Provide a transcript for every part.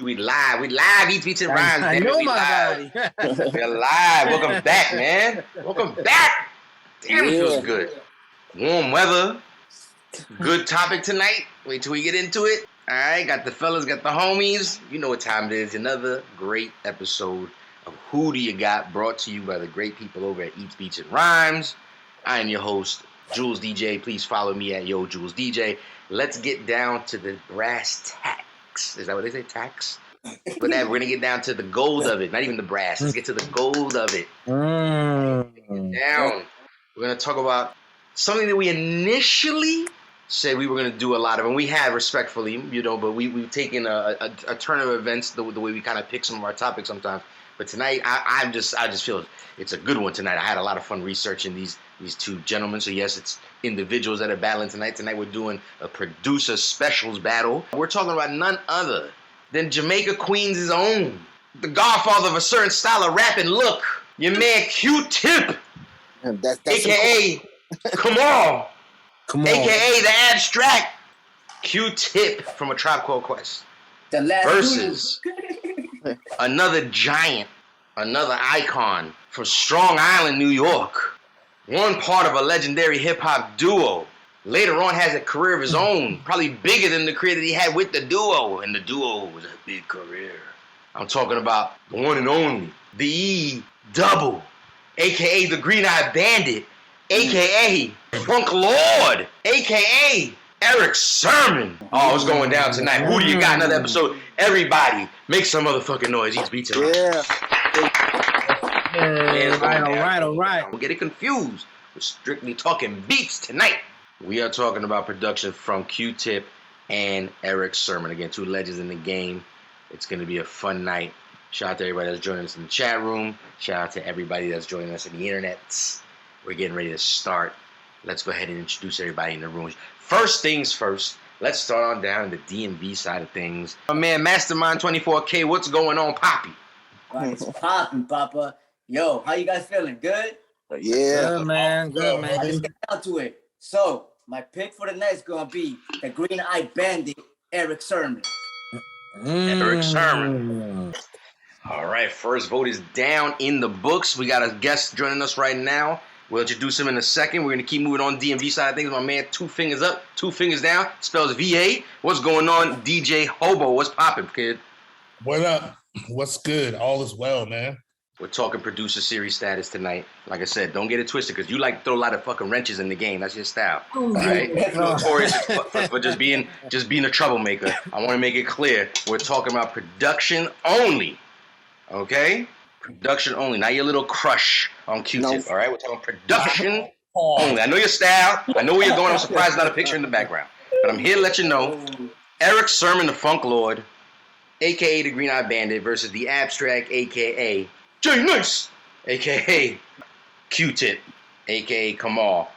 We live, Eats, Beats, and Rhymes. I know my body. We're live. Welcome back, man. Welcome back. Damn, it feels good. Warm weather. Good topic tonight. Wait till we get into it. All right, got the fellas, got the homies. You know what time it is. Another great episode of Who Do You Got, brought to you by the great people over at Eats, Beats, and Rhymes. I am your host, Jules DJ. Please follow me at Yo Jules DJ. Let's get down to the brass tacks. Is that what they say? Tax? But we're going to get down to the gold of it. Not even the brass. Let's get to the gold of it. Get down. We're going to talk about something that we initially said we were going to do a lot of, and we have respectfully, you know, but we've taken a turn of events the way we kind of pick some of our topics sometimes. But tonight, I just feel it's a good one tonight. I had a lot of fun researching these two gentlemen. So yes, it's individuals that are battling tonight. Tonight we're doing a producer specials battle. We're talking about none other than Jamaica Queens' own, the godfather of a certain style of rap and look, your man Q-Tip, a.k.a. Come on, a.k.a. the abstract Q-Tip from A Tribe Called Quest versus another giant, another icon from Strong Island, New York. One part of a legendary hip-hop duo. Later on has a career of his own, probably bigger than the career that he had with the duo. And the duo was a big career. I'm talking about the one and only, the E-Double, a.k.a. the Green-Eyed Bandit, a.k.a. Funk Lord, a.k.a. ERICK Sermon. Oh, it's going down tonight. Who do you got? Another episode. Everybody, make some motherfucking noise. Eats, beats, and Yeah. All right. Don't get it confused. We're strictly talking beats tonight. We are talking about production from Q-Tip and ERICK Sermon. Again, two legends in the game. It's going to be a fun night. Shout out to everybody that's joining us in the chat room. Shout out to everybody that's joining us in the internet. We're getting ready to start. Let's go ahead and introduce everybody in the room. First things first, let's start on down the DMV side of things. My man, Mastermind 24K, what's going on, Poppy? It's popping, Papa. Yo, how you guys feeling? Good? Yeah. Good, man. Let's get down to it. So, my pick for the night is going to be the Green-Eyed Bandit, ERICK Sermon. ERICK Sermon. All right, first vote is down in the books. We got a guest joining us right now. We'll introduce him in a second. We're going to keep moving on DMV side of things. My man, 2 fingers up, 2 fingers down. Spells VA. What's going on, DJ Hobo? What's poppin', kid? What up? What's good? All is well, man. We're talking producer series status tonight. Like I said, don't get it twisted because you like to throw a lot of fucking wrenches in the game. That's your style. All right? Notorious for just being a troublemaker. I want to make it clear. We're talking about production only. Okay? Production only. Not your little crush on Q-Tip. All right? We're talking production only. I know your style. I know where you're going. I'm surprised there's not a picture in the background. But I'm here to let you know. ERICK Sermon, the Funk Lord, a.k.a. the Green-Eyed Bandit, versus the Abstract, a.k.a. Jay Nice, a.k.a. Q-Tip, a.k.a. Kamal.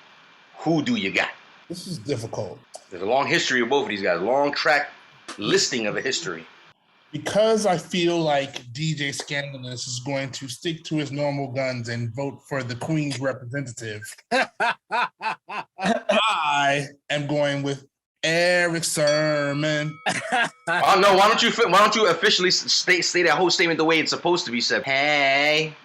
Who do you got? This is difficult. There's a long history of both of these guys. Long track listing of a history. Because I feel like DJ Scandalous is going to stick to his normal guns and vote for the Queen's representative, I am going with ERICK Sermon. Oh no! Why don't you officially state that whole statement the way it's supposed to be said? Hey,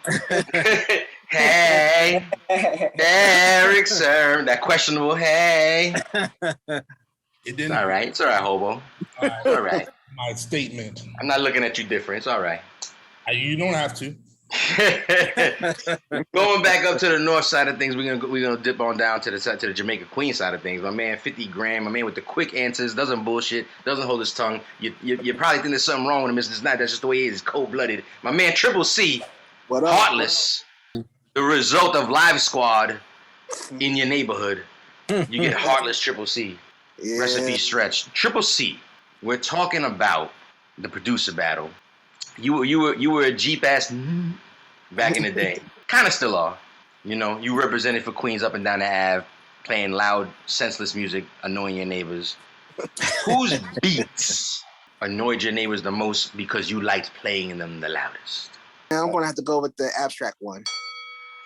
hey, ERICK Sermon. That questionable hey. It didn't. All right, it's all right, Hobo. All right. My statement. I'm not looking at you different. It's all right. You don't have to. Going back up to the north side of things, we're gonna dip on down to the Jamaica Queen side of things. My man, 50 grand. My man with the quick answers, doesn't bullshit, doesn't hold his tongue. You probably think there's something wrong with him. It's not. That's just the way he is. Cold blooded. My man, Triple C, What up? Heartless. The result of Live Squad in your neighborhood. You get Heartless Triple C. Yeah. Recipe stretch. Triple C. We're talking about the producer battle. You were a Jeep ass back in the day. Kind of still are. You know, you represented for Queens up and down the Ave, playing loud, senseless music, annoying your neighbors. Whose beats annoyed your neighbors the most because you liked playing them the loudest? I'm going to have to go with the Abstract one.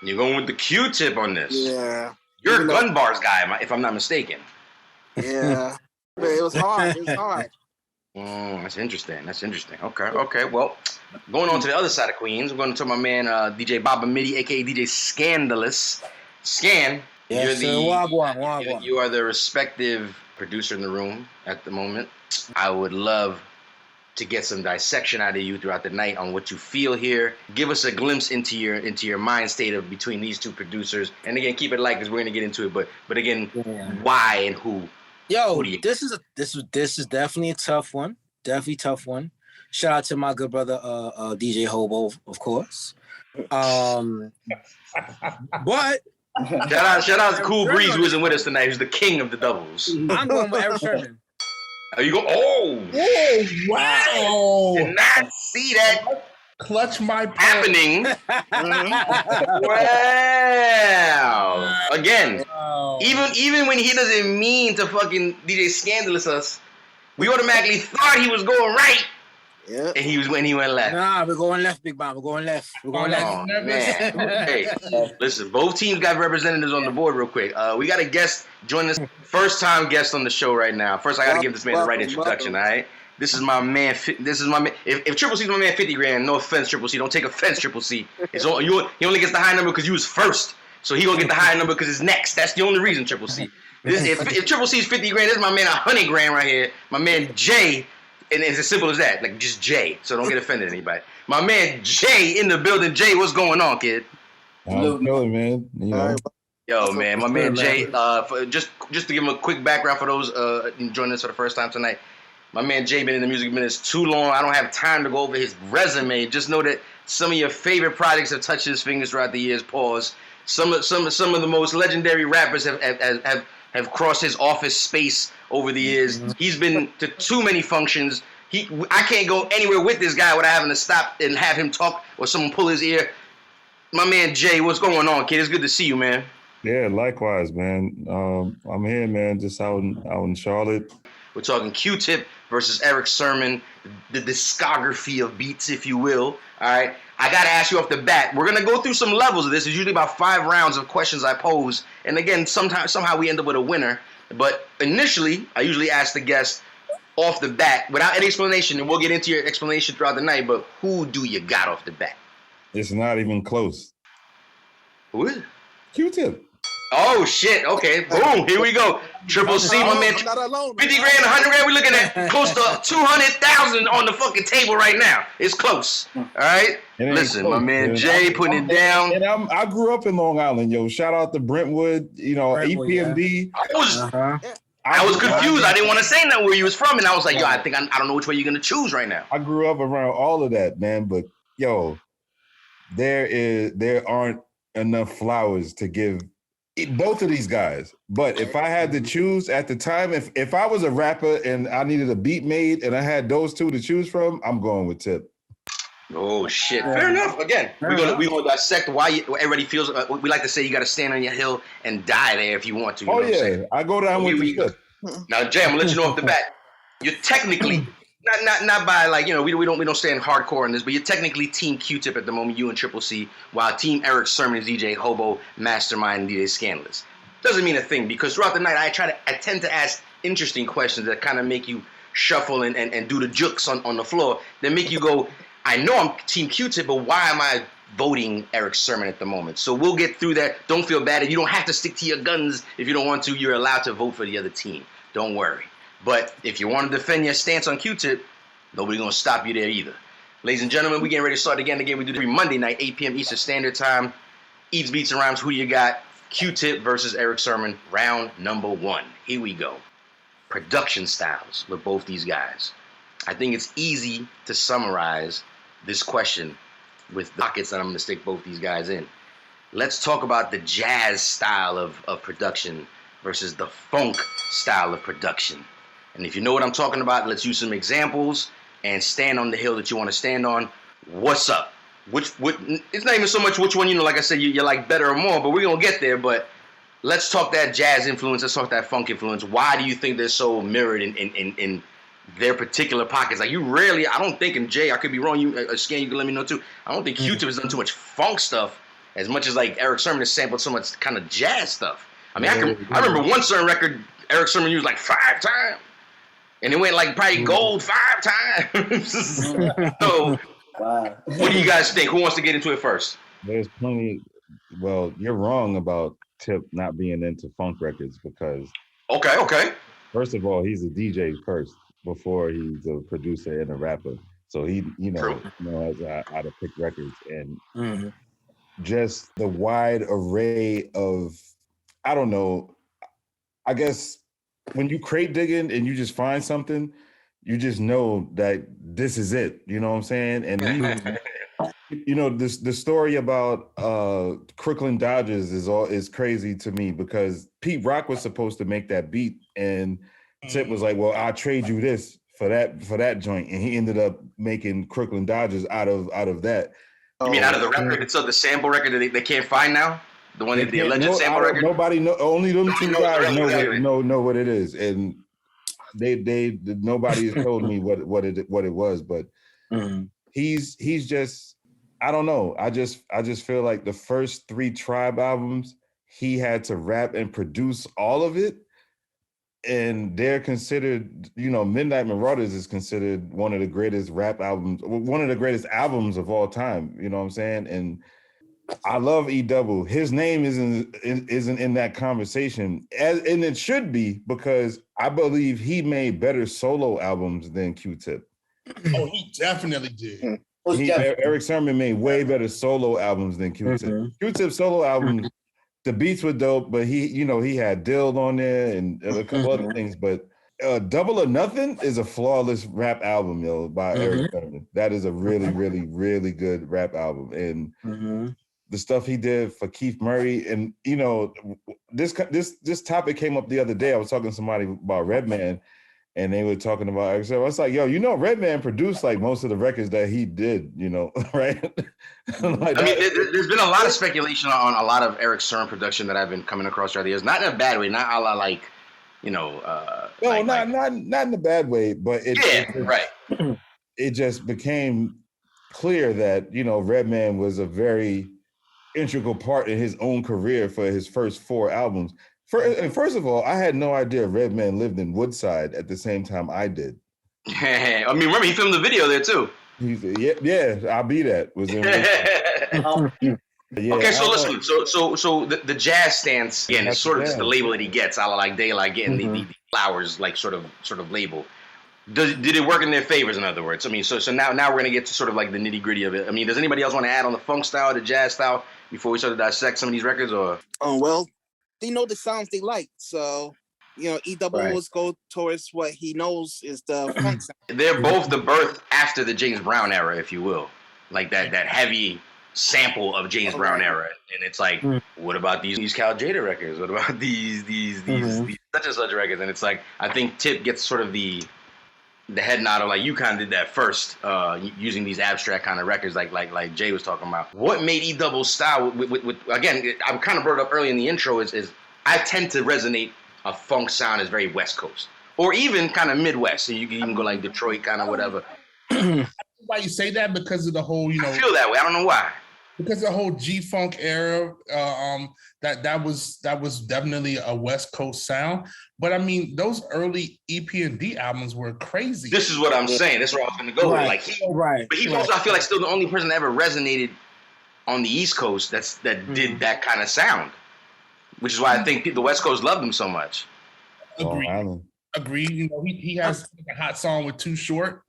You're going with the Q-Tip on this. Yeah. You're a gun bars guy, if I'm not mistaken. Yeah. But it was hard. That's interesting. That's interesting. Okay. Well, going on to the other side of Queens, we're going to talk my man DJ Baba Midi, aka DJ Scandalous. Scan, Yes, sir. Wagwan. you are the respective producer in the room at the moment. I would love to get some dissection out of you throughout the night on what you feel here. Give us a glimpse into your mind state of between these two producers. And again, keep it light because we're gonna get into it. But again, why and who? Yo, this is definitely a tough one. Definitely tough one. Shout out to my good brother DJ Hobo, of course. But shout out to Cool Breeze who isn't with us tonight, who's the king of the doubles. I'm going with Eric Sherman. Are you going? Oh, wow! Did not see that Clutch my happening. Wow! Again, even when he doesn't mean to fucking DJ Scandalous us, we automatically thought he was going right. Yeah. And he went left. Nah, we're going left, Big Bomb. We're going left. Oh, man. Hey, listen, both teams got representatives on the board real quick. We got a guest joining us, first time guest on the show right now. First, I got to give this man the right introduction, all right? This is my man. If Triple C's my man 50 grand, no offense, Triple C. Don't take offense, Triple C. He only gets the high number because you was first. So he going to get the high number because it's next. That's the only reason, Triple C. If Triple C's 50 grand, this is my man 100 grand right here. My man Jay. And it's as simple as that, like just Jay. So don't get offended, anybody. My man Jay in the building. Jay, what's going on, kid? I'm feeling, man. You know. Yo, man, my man Jay. Just to give him a quick background for those joining us for the first time tonight. My man Jay been in the music business too long. I don't have time to go over his resume. Just know that some of your favorite projects have touched his fingers throughout the years. Pause. Some of the most legendary rappers have crossed his office space over the years. He's been to too many functions. I can't go anywhere with this guy without having to stop and have him talk or someone pull his ear. My man Jay, what's going on, kid? It's good to see you, man. Yeah, likewise, man. I'm here, man, just out in Charlotte. We're talking Q-Tip versus Erick Sermon, the discography of beats, if you will. All right. I got to ask you off the bat. We're going to go through some levels of this. It's usually about 5 rounds of questions I pose. And again, somehow we end up with a winner. But initially, I usually ask the guest off the bat without any explanation. And we'll get into your explanation throughout the night. But who do you got off the bat? It's not even close. Who is it? Q-Tip. Oh, shit. Okay. Boom. Here we go. Triple C, my man. 50 grand, 100 grand. We're looking at close to 200,000 on the fucking table right now. It's close. All right. Listen, close, my man dude. Jay putting it down. And I grew up in Long Island, yo. Shout out to Brentwood, EPMD. Yeah. I was confused. I didn't want to say that where you was from, and I was like, yo, I don't know which way you're gonna choose right now. I grew up around all of that, man. But yo, there aren't enough flowers to give both of these guys. But if I had to choose at the time, if I was a rapper and I needed a beat made and I had those two to choose from, I'm going with Tip. Oh shit! Fair enough. Again, we're gonna dissect why everybody feels. We like to say you got to stand on your hill and die there if you want to. You know what I'm saying? I go down with the Tip. Now, Jay, I'm gonna let you know off the bat. You're technically not by like we don't stand hardcore on this, but you're technically Team Q-Tip at the moment. You and Triple C, while Team Erick Sermon is DJ Hobo, Mastermind, and DJ Scandalous. Doesn't mean a thing because throughout the night I tend to ask interesting questions that kind of make you shuffle and do the jukes on the floor. That make you go, I know I'm Team Q-Tip, but why am I voting Erick Sermon at the moment? So we'll get through that. Don't feel bad. You don't have to stick to your guns if you don't want to. You're allowed to vote for the other team. Don't worry. But if you want to defend your stance on Q-Tip, nobody's going to stop you there either. Ladies and gentlemen, we're getting ready to start again. We do it every Monday night, 8 p.m. Eastern Standard Time. Eats, Beats, and Rhymes. Who you got? Q-Tip versus Erick Sermon. Round number 1. Here we go. Production styles with both these guys. I think it's easy to summarize this question with the pockets that I'm going to stick both these guys in. Let's talk about the jazz style of production versus the funk style of production. And if you know what I'm talking about, let's use some examples and stand on the hill that you want to stand on. What's up? It's not even so much which one, like I said, you like better or more, but we're going to get there. But let's talk that jazz influence. Let's talk that funk influence. Why do you think they're so mirrored in their particular pockets? Like I don't think, and Jay, I could be wrong, Scan, you can let me know too. I don't think Q-Tip has done too much funk stuff as much as like Erick Sermon has sampled so much kind of jazz stuff. I mean, I remember one certain record Erick Sermon used like 5 times. and it went like probably gold 5 times. So, Wow. what do you guys think? Who wants to get into it first? There's plenty. Well, you're wrong about Tip not being into funk records because Okay. first of all, he's a DJ first before he's a producer and a rapper. So he, True. knows how to pick records and just the wide array of, I don't know, I guess when you crate digging and you just find something, you just know that this is it. You know what I'm saying? And the story about CROOKLYN Dodgers is crazy to me because Pete Rock was supposed to make that beat and Tip was like, well, I'll trade you this for that joint. And he ended up making CROOKLYN Dodgers out of that. You mean out of the record? It's the sample record that they can't find now? The one that the alleged sample record? Nobody know, only them two guys know what it is. And nobody has told me what it was, but he's just, I don't know. I just feel like the first 3 Tribe albums, he had to rap and produce all of it. And they're considered, Midnight Marauders is considered one of the greatest rap albums, one of the greatest albums of all time. You know what I'm saying? And I love E-Double. His name isn't in that conversation, and it should be because I believe he made better solo albums than Q-Tip. Oh, he definitely did. Eric Sermon made way better solo albums than Q-Tip. Q-Tip solo albums, the beats were dope, but he had Dill on there and a couple other things. But Double or Nothing is a flawless rap album, by Eric Sermon. That is a really, really, really good rap album. And the stuff he did for Keith Murray, and this topic came up the other day. I was talking to somebody about Redman, and they were talking about Eric Sermon. I was like, Redman produced like most of the records that he did, right? Like there's been a lot of speculation on a lot of Eric Sermon production that I've been coming across throughout the years. Not in a bad way, not a la like, not in a bad way, but it just became clear that Redman was a very integral part in his own career for his first 4 albums. First of all, I had no idea Redman lived in Woodside at the same time I did. I mean, remember he filmed the video there too. I'll be that. Was in okay, so listen, so the jazz stance again is sort of just the label that he gets. I like Daylight getting the flowers like sort of label. Did it work in their favors? In other words, I mean, so now we're gonna get to sort of like the nitty gritty of it. I mean, does anybody else want to add on the funk style, the jazz style before we start to dissect some of these records? Or well, they know the sounds they like, so E-Double always go towards what he knows is the funk sound. They're both the birth after the James Brown era, if you will, like that heavy sample of James Brown era, and it's like, what about these Cal Jada records? What about these such and such records? And it's like, I think Tip gets sort of the head nod of like, you kind of did that first, using these abstract kind of records like Jay was talking about. What made E-Double's style with again, I kind of brought it up early in the intro, is I tend to resonate a funk sound as very West Coast or even kind of Midwest. So you can even go like Detroit, kind of whatever. Why you say that? Because of the whole, I feel that way. I don't know why. Because the whole G-Funk era, that was definitely a West Coast sound. But I mean, those early EP&D albums were crazy. This is what I'm saying. That's where I was going to go with. Like but he's also, I feel like, still the only person that ever resonated on the East Coast that did that kind of sound, which is why I think the West Coast loved him so much. Agreed. He has a hot song with Too Short.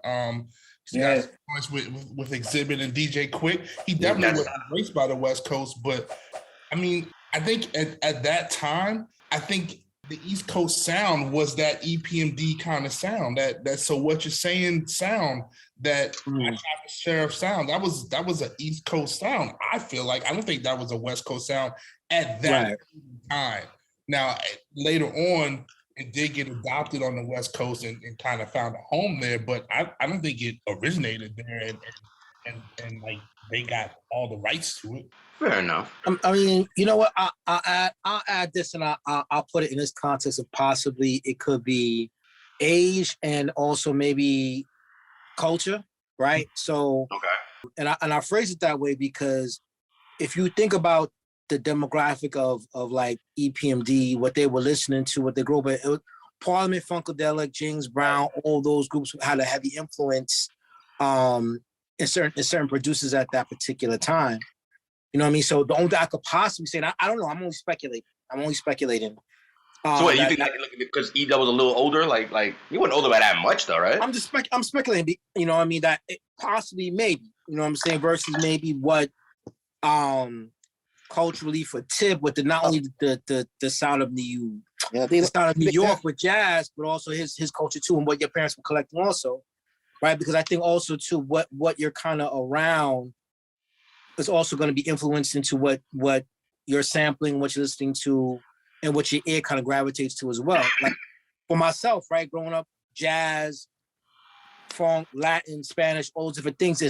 He's got songs with Exhibit and DJ Quick. He definitely was embraced by the West Coast, but I mean, I think at that time, I think the East Coast sound was that EPMD kind of sound, that So What You're Saying sound, that Sheriff sound. That was an East Coast sound. I feel like, I don't think that was a West Coast sound at that time. Now, later on, it did get adopted on the West Coast and kind of found a home there, but I don't think it originated there and like they got all the rights to it. Fair enough. I mean, you know what? I'll add this, and I'll put it in this context of possibly it could be age and also maybe culture, right? So, and I phrase it that way because if you think about the demographic of like EPMD, what they were listening to, what they grew up with, Parliament, Funkadelic, James Brown, all those groups had a heavy influence in certain producers at that particular time. You know what I mean? So the only thing I could possibly say, and I don't know, I'm only speculating. So what, you think that because E-Dub was a little older? Like he wasn't older by that much though, right? I'm speculating, you know what I mean, that it possibly maybe, you know what I'm saying, versus maybe what culturally for Tip with not only the sound of New York with jazz, but also his culture too, and what your parents were collecting also, right? Because I think also too what you're kind of around is also going to be influenced into what you're sampling, what you're listening to, and what your ear kind of gravitates to as well. Like for myself, right, growing up, jazz, funk, Latin, Spanish, all those different things,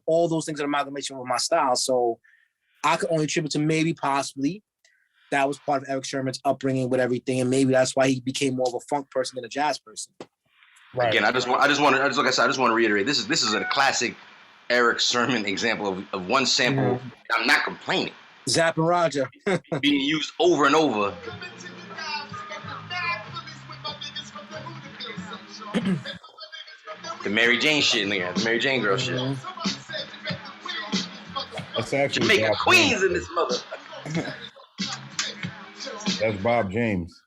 all those things are amalgamation of my style. So I could only attribute to maybe possibly that was part of Eric Sherman's upbringing with everything, and maybe that's why he became more of a funk person than a jazz person. Right. Again, I just want to reiterate, this is a classic Eric Sermon example of one sample. Mm-hmm. I'm not complaining. Zapp and Roger. Being used over and over. The Mary Jane shit, nigga. The Mary Jane girl shit. That's actually Jamaica Bob Queens James. in this mother. That's Bob James.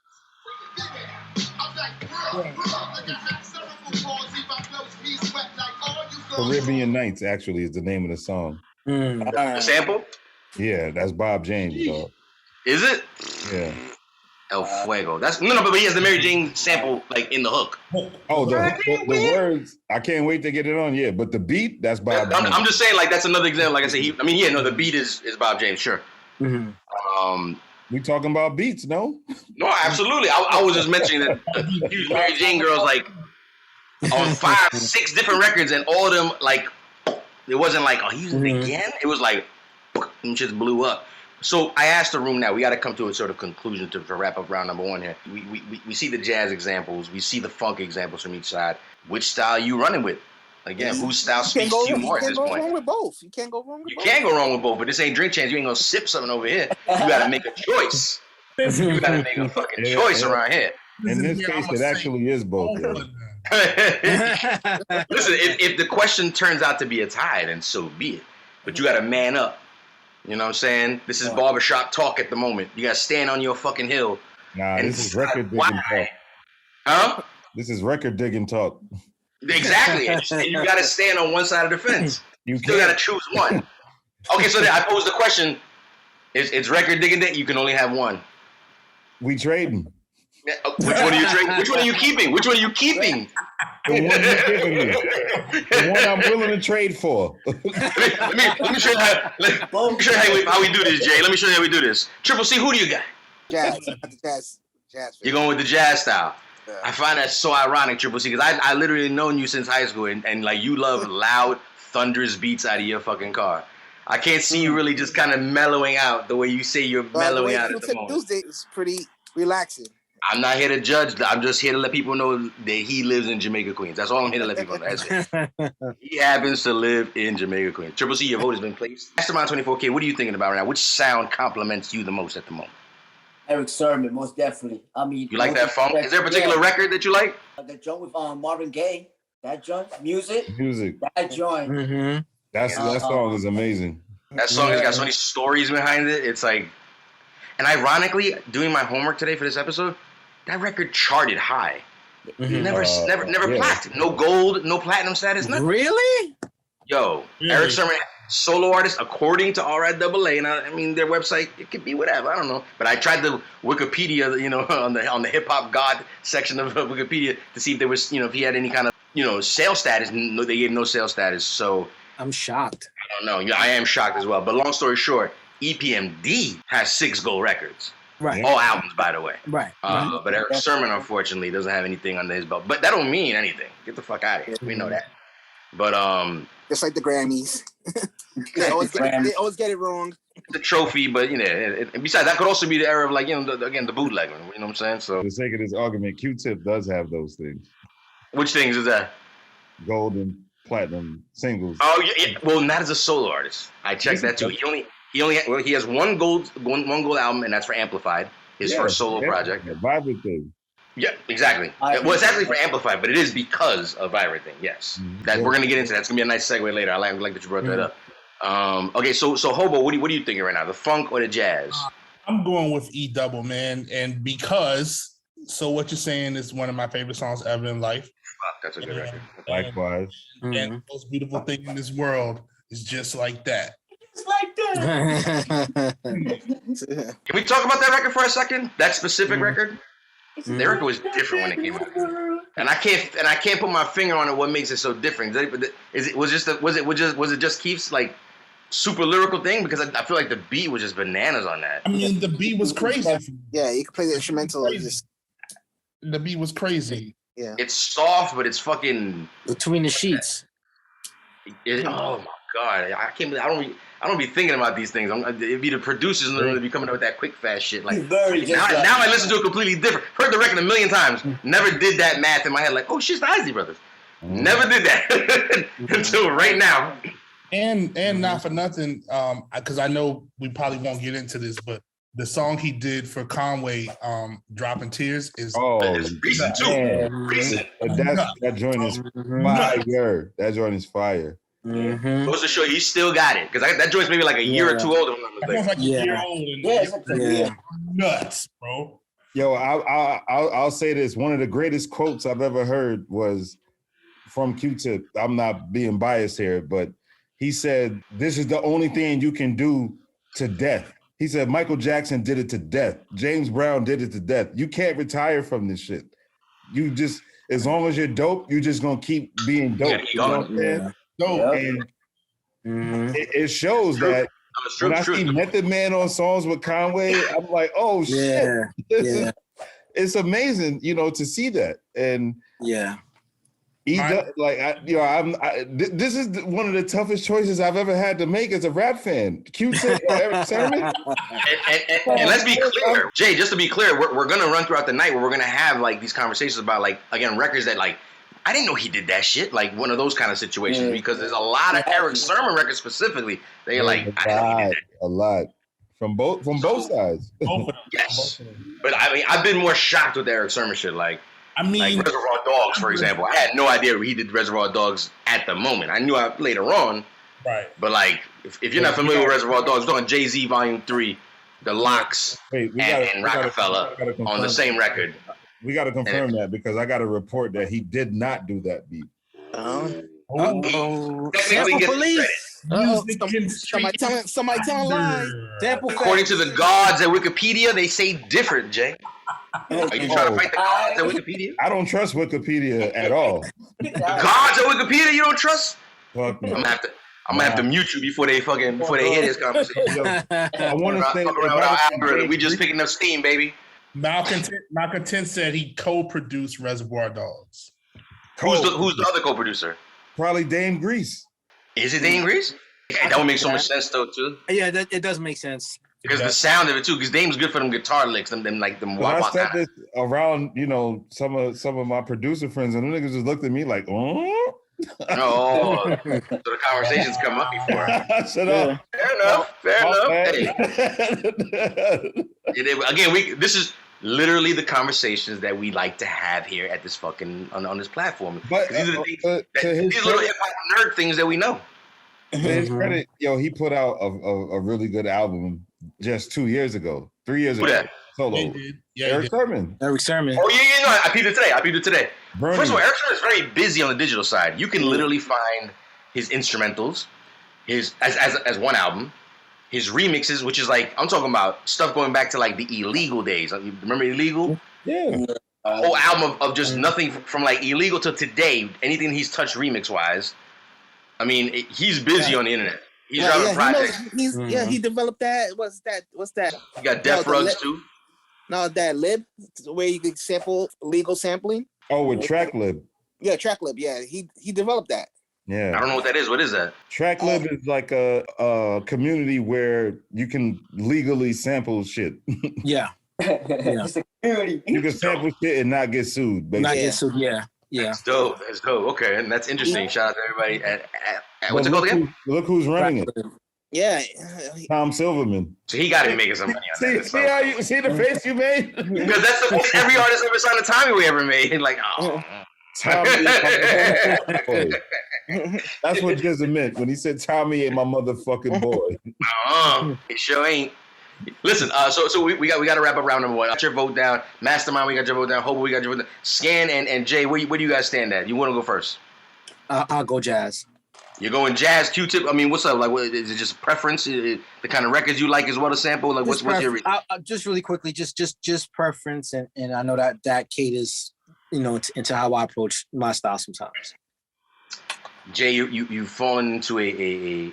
Caribbean Nights actually is the name of the song. The sample? Yeah, that's Bob James, dog. Is it? Yeah. El Fuego. That's but he has the Mary Jane sample like in the hook. Oh, the words. I can't wait to get it on. Yeah, but the beat, that's Bob James. I'm just saying, like that's another example. Like I said, the beat is Bob James, sure. Mm-hmm. We talking about beats, no? No, absolutely. I was just mentioning that huge Mary Jane girls like on 5, 6 different records, and all of them like it wasn't like, oh, he used it again. It was like and just blew up. So I asked the room now, we got to come to a sort of conclusion to wrap up round number 1 here. We see the jazz examples. We see the funk examples from each side. Which style you running with? Again, whose style speaks to you more at this point? You can't go wrong with both. You can't go wrong with both. You can't go wrong with both, but this ain't drink chance. You ain't going to sip something over here. You got to make a choice. You got to make a fucking choice around here. In this case, it actually is both. Listen, if the question turns out to be a tie, then so be it. But you got to man up. You know what I'm saying? This is barbershop talk at the moment. You got to stand on your fucking hill. Nah, this is record digging talk. Huh? This is record digging talk. Exactly. And you got to stand on one side of the fence. You still got to choose one. Okay, so then I pose the question. It's record digging day. You can only have one. We trading. Which one are you trading? Which one are you keeping? Which one are you keeping? The one you're giving me. The one I'm willing to trade for. let me show you how we do this, Jay. Let me show you how we do this. Triple C, who do you got? Jazz. You're going with the jazz style. Yeah. I find that so ironic, Triple C, because I literally known you since high school, and like you love loud, thunderous beats out of your fucking car. I can't see you really just kind of mellowing out the way you say you're mellowing out at the moment. Tuesday is pretty relaxing. I'm not here to judge. I'm just here to let people know that he lives in Jamaica, Queens. That's all I'm here to let people know. That's it. He happens to live in Jamaica, Queens. Triple C, your vote has been placed. Mastermind 24K, what are you thinking about right now? Which sound compliments you the most at the moment? Eric Sermon, most definitely. I mean, you like that funk? Is there a particular record that you like? The joint with Marvin Gaye. That joint, music. That joint. Mm-hmm. That song is amazing. That song has got so many stories behind it. It's like, and ironically, doing my homework today for this episode, that record charted high. Mm-hmm. Never platinum. No gold, no platinum status, nothing. Really? Yo, Eric Sermon, solo artist, according to RIAA, and I mean their website, it could be whatever, I don't know. But I tried the Wikipedia, on the hip hop god section of Wikipedia to see if there was, if he had any kind of, sales status. No, they gave no sales status. So I'm shocked. I don't know. Yeah, I am shocked as well. But long story short, EPMD has 6 gold records. Right. All albums, by the way. Right. But Eric Sermon, unfortunately, doesn't have anything under his belt. But that don't mean anything. Get the fuck out of here. We know that. But just like the Grammys, they always get it wrong. The trophy, but besides, that could also be the era of the bootlegging. You know what I'm saying? So for the sake of this argument, Q-Tip does have those things. Which things is that? Gold and platinum singles. Oh yeah. Well, not as a solo artist. I checked that too. He has one gold album, and that's for Amplified, his first solo project. The Vibrant thing. Yeah, exactly. Well, it's actually for Amplify, but it is because of everything. Yes, that we're gonna get into. That's gonna be a nice segue later. I like that you brought that up. Okay, so Hobo, what are you thinking right now? The funk or the jazz? I'm going with E double, man, and because. So what you're saying is one of my favorite songs ever in life. Fuck, that's a good record. Likewise. And the most beautiful thing in this world is just like that. It's like that. Can we talk about that record for a second? That specific record? The record was different when it came out, and I can't put my finger on it. What makes it so different? Was it just Keith's like super lyrical thing? Because I feel like the beat was just bananas on that. I mean, the beat was crazy. Yeah, you can play the instrumental. The beat was crazy. Yeah, It's soft, but it's fucking Between the sheets. oh my god! I can't. I don't be thinking about these things. It'd be the producers literally be coming up with that quick fast shit. Like now I listen to it completely different. Heard the record a million times. Never did that math in my head. Like, oh shit, it's the Isley Brothers. Never did that until right now. And not for nothing, because I know we probably won't get into this, but the song he did for Conway, "Dropping Tears," is recent too. Recent. That joint is fire. That joint is fire. Goes to show you still got it, because that joint's maybe like a year or two older. Like a year old. And nuts, bro. Yo, I'll say this. One of the greatest quotes I've ever heard was from Q-Tip. I'm not being biased here, but he said, "This is the only thing you can do to death." He said, "Michael Jackson did it to death. James Brown did it to death. You can't retire from this shit. You just, as long as you're dope, you're just gonna keep being dope." You know what I'm saying? And it shows that when I see Method Man on songs with Conway, I'm like, oh shit. It's amazing, to see that. And this is one of the toughest choices I've ever had to make as a rap fan. Q-Tip or Eric Sermon. And let's be clear, Jay, just to be clear, we're gonna run throughout the night where we're gonna have like these conversations about like, again, records that like I didn't know he did that shit, like one of those kind of situations, because there's a lot of Eric Sermon records specifically. They're like, I didn't know he did that. A lot. From both sides. Yes. But I mean, I've been more shocked with the Eric Sermon shit. Like Reservoir Dogs, for example. I had no idea he did Reservoir Dogs at the moment. I knew later on. Right. But like, if you're not familiar with Reservoir Dogs, we're talking Jay-Z Volume 3, The Locks, and Rockefeller on the same record. We got to confirm that, because I got a report that he did not do that beat. Technically, police. Somebody tell a lie. According to the gods at Wikipedia, they say different, Jay. Are you trying to fight the gods at Wikipedia? I don't trust Wikipedia at all. The gods at Wikipedia you don't trust? Fuck no. I'm gonna have to mute you before they hear this conversation. I want to say we just picking up steam, baby. Malcontent said he co-produced Reservoir Dogs. Who's the other co-producer? Probably Dame Grease. Is it Dame Grease? That would make so much sense though too. Yeah, it does make sense. Because the sound of it too, because Dame's good for them guitar licks, them like them. I said this around, some of my producer friends, and the niggas just looked at me like, oh. So the conversations come up before. Shut up. Fair enough. Hey. Again, this is literally the conversations that we like to have here at this fucking on this platform. But these are the things, these little hip hop nerd things that we know. To his credit, he put out a really good album just 2 years ago, 3 years ago. Solo. Eric Sermon. Oh yeah. I peeped it today. Bernie. First of all, Eric Sermon is very busy on the digital side. You can literally find his instrumentals, his as one album, his remixes, which is like, I'm talking about stuff going back to like the Illegal days. You remember Illegal? Yeah. A whole album of just nothing from like Illegal to today. Anything he's touched remix wise. I mean, he's busy on the internet. He's driving projects. He developed that. What's that? You got Death Rugs too. No, that lib where you could sample legal sampling. Oh, with TrackLib. Yeah, TrackLib. Yeah, he developed that. Yeah. I don't know what that is. What is that? TrackLib is like a community where you can legally sample shit. Yeah. It's a community. You can sample shit and not get sued. Basically. Not get sued. Yeah. That's dope. Okay, and that's interesting. Shout out to everybody at what's it called again? Look who's running it. Yeah. Tom Silverman. So he got to be making some money on that. See how you see the face you made? Because that's the face every artist ever signed a Tommy we ever made. Like, oh. Tommy, that's what Jizza meant when he said Tommy ain't my motherfucking boy. It sure ain't. Listen, so we got to wrap up round number one. Got your vote down. Mastermind, we got your vote down. Hobo, we got your vote down. Scan and Jay, where do you guys stand at? You want to go first? I'll go Jazz. You're going Jazz, Q-Tip. I mean, what's up? Like, what, is it just preference? The kind of records you like as well to sample? Like, what's your reason? Just really quickly, just preference, and I know that caters, into how I approach my style sometimes. Jay, you've fallen into a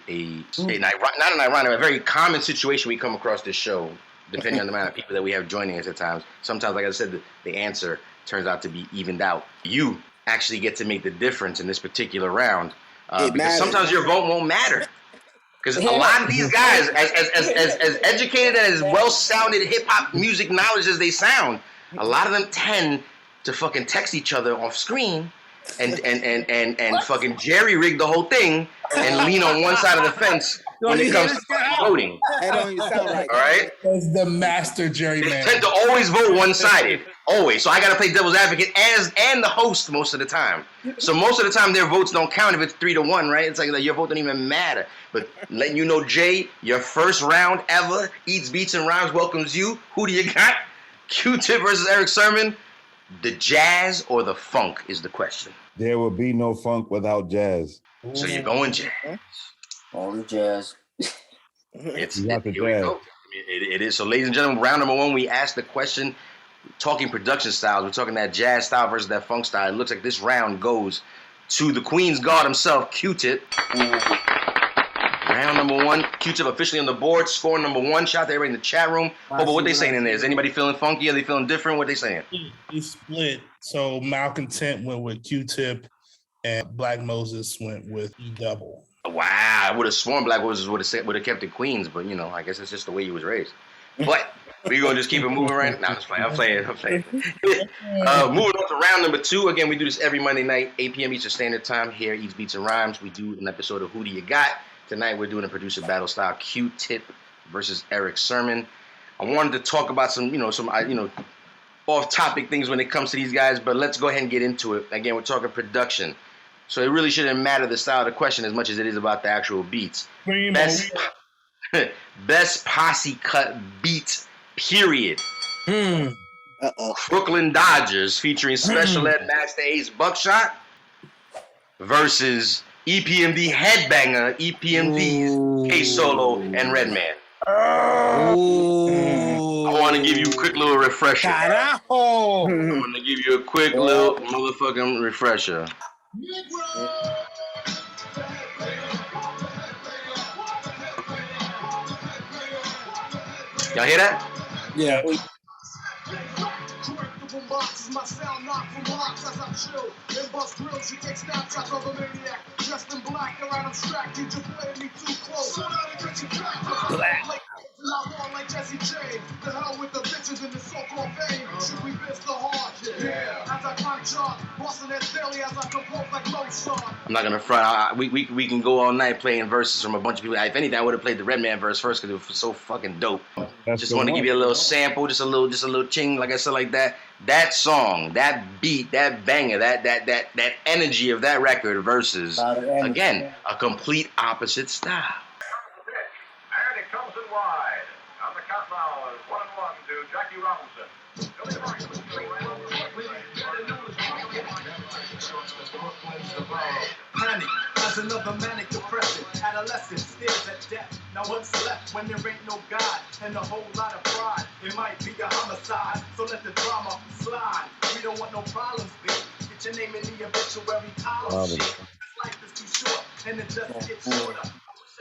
very common situation we come across this show, depending on the amount of people that we have joining us at times. Sometimes, like I said, the answer turns out to be evened out. You actually get to make the difference in this particular round. Because sometimes your vote won't matter. Because a lot of these guys, as educated and as well-sounded hip-hop music knowledge as they sound, a lot of them tend to fucking text each other off screen and fucking jerry-rig the whole thing and lean on one side of the fence when it comes to voting. That don't even sound right. All right? As the master gerryman. They tend to always vote one-sided. Always. So I got to play devil's advocate and the host most of the time. So most of the time their votes don't count if it's 3-1, right? It's like your vote don't even matter. But letting you know, Jay, your first round ever, Eats, Beats, and Rhymes welcomes you. Who do you got? Q-Tip versus Erick Sermon. The jazz or the funk is the question. There will be no funk without jazz. So you're going jazz. Only jazz. Here the we go. It is. So, ladies and gentlemen, round number one, we asked the question, talking production styles. We're talking that jazz style versus that funk style. It looks like this round goes to the Queen's God himself, Q-Tip. Round number one, Q-Tip officially on the board. Score number one. Shout out to everybody in the chat room. Oh, but what they saying in there? Is anybody feeling funky? Are they feeling different? What they saying? You split. So Malcontent went with Q-Tip and Black Moses went with E-Double. Wow, I would have sworn Black Moses would have kept it Queens, but I guess it's just the way he was raised. But we're gonna just keep it moving right now. I'm playing. Moving on to round number two. Again, we do this every Monday night, 8 p.m. Eastern Standard Time here, Eats, Beats, and Rhymes. We do an episode of Who Do You Got? Tonight we're doing a producer battle style, Q-Tip versus Erick Sermon. I wanted to talk about some off-topic things when it comes to these guys, but let's go ahead and get into it. Again, we're talking production. So it really shouldn't matter the style of the question as much as it is about the actual beats. Best posse cut beats, period. CROOKLYN Dodgers featuring Special Ed Master Ace Buckshot versus EPMD Headbanger, EPMD's K-Solo and Redman. I want to give you a quick little refresher. I want to give you a quick little motherfucking refresher. Y'all hear that? Yeah. My sound knock from rocks as I chill. Then bust grills, she takes snapshots of a maniac. Dressed in black, around abstract, you just playing me too close. So now they get you cracked. Black. Not one like Jesse J. The hell with the bitches in the so-called fame. Should we miss the heart? Yeah. As I climb chart, busting as daily as I compose like Mozart. I'm not gonna front. We can go all night playing verses from a bunch of people. If anything, I would have played the Redman verse first because it was so fucking dope. Just want to give you a little sample, just a little ching, like I said, like that. That song, that beat, that banger, that energy of that record versus again a complete opposite style. And it comes in wide. On the count now is 1-1 to Jackie Robinson. Panic as another manic depression. Adolescent stares at death. Now what's left when there ain't no God and a whole lot of pride? It might be a homicide, so let the drama slide. We don't want no problems, bitch. Get your name in the obituary column, shit. This life is too short, and it just gets shorter.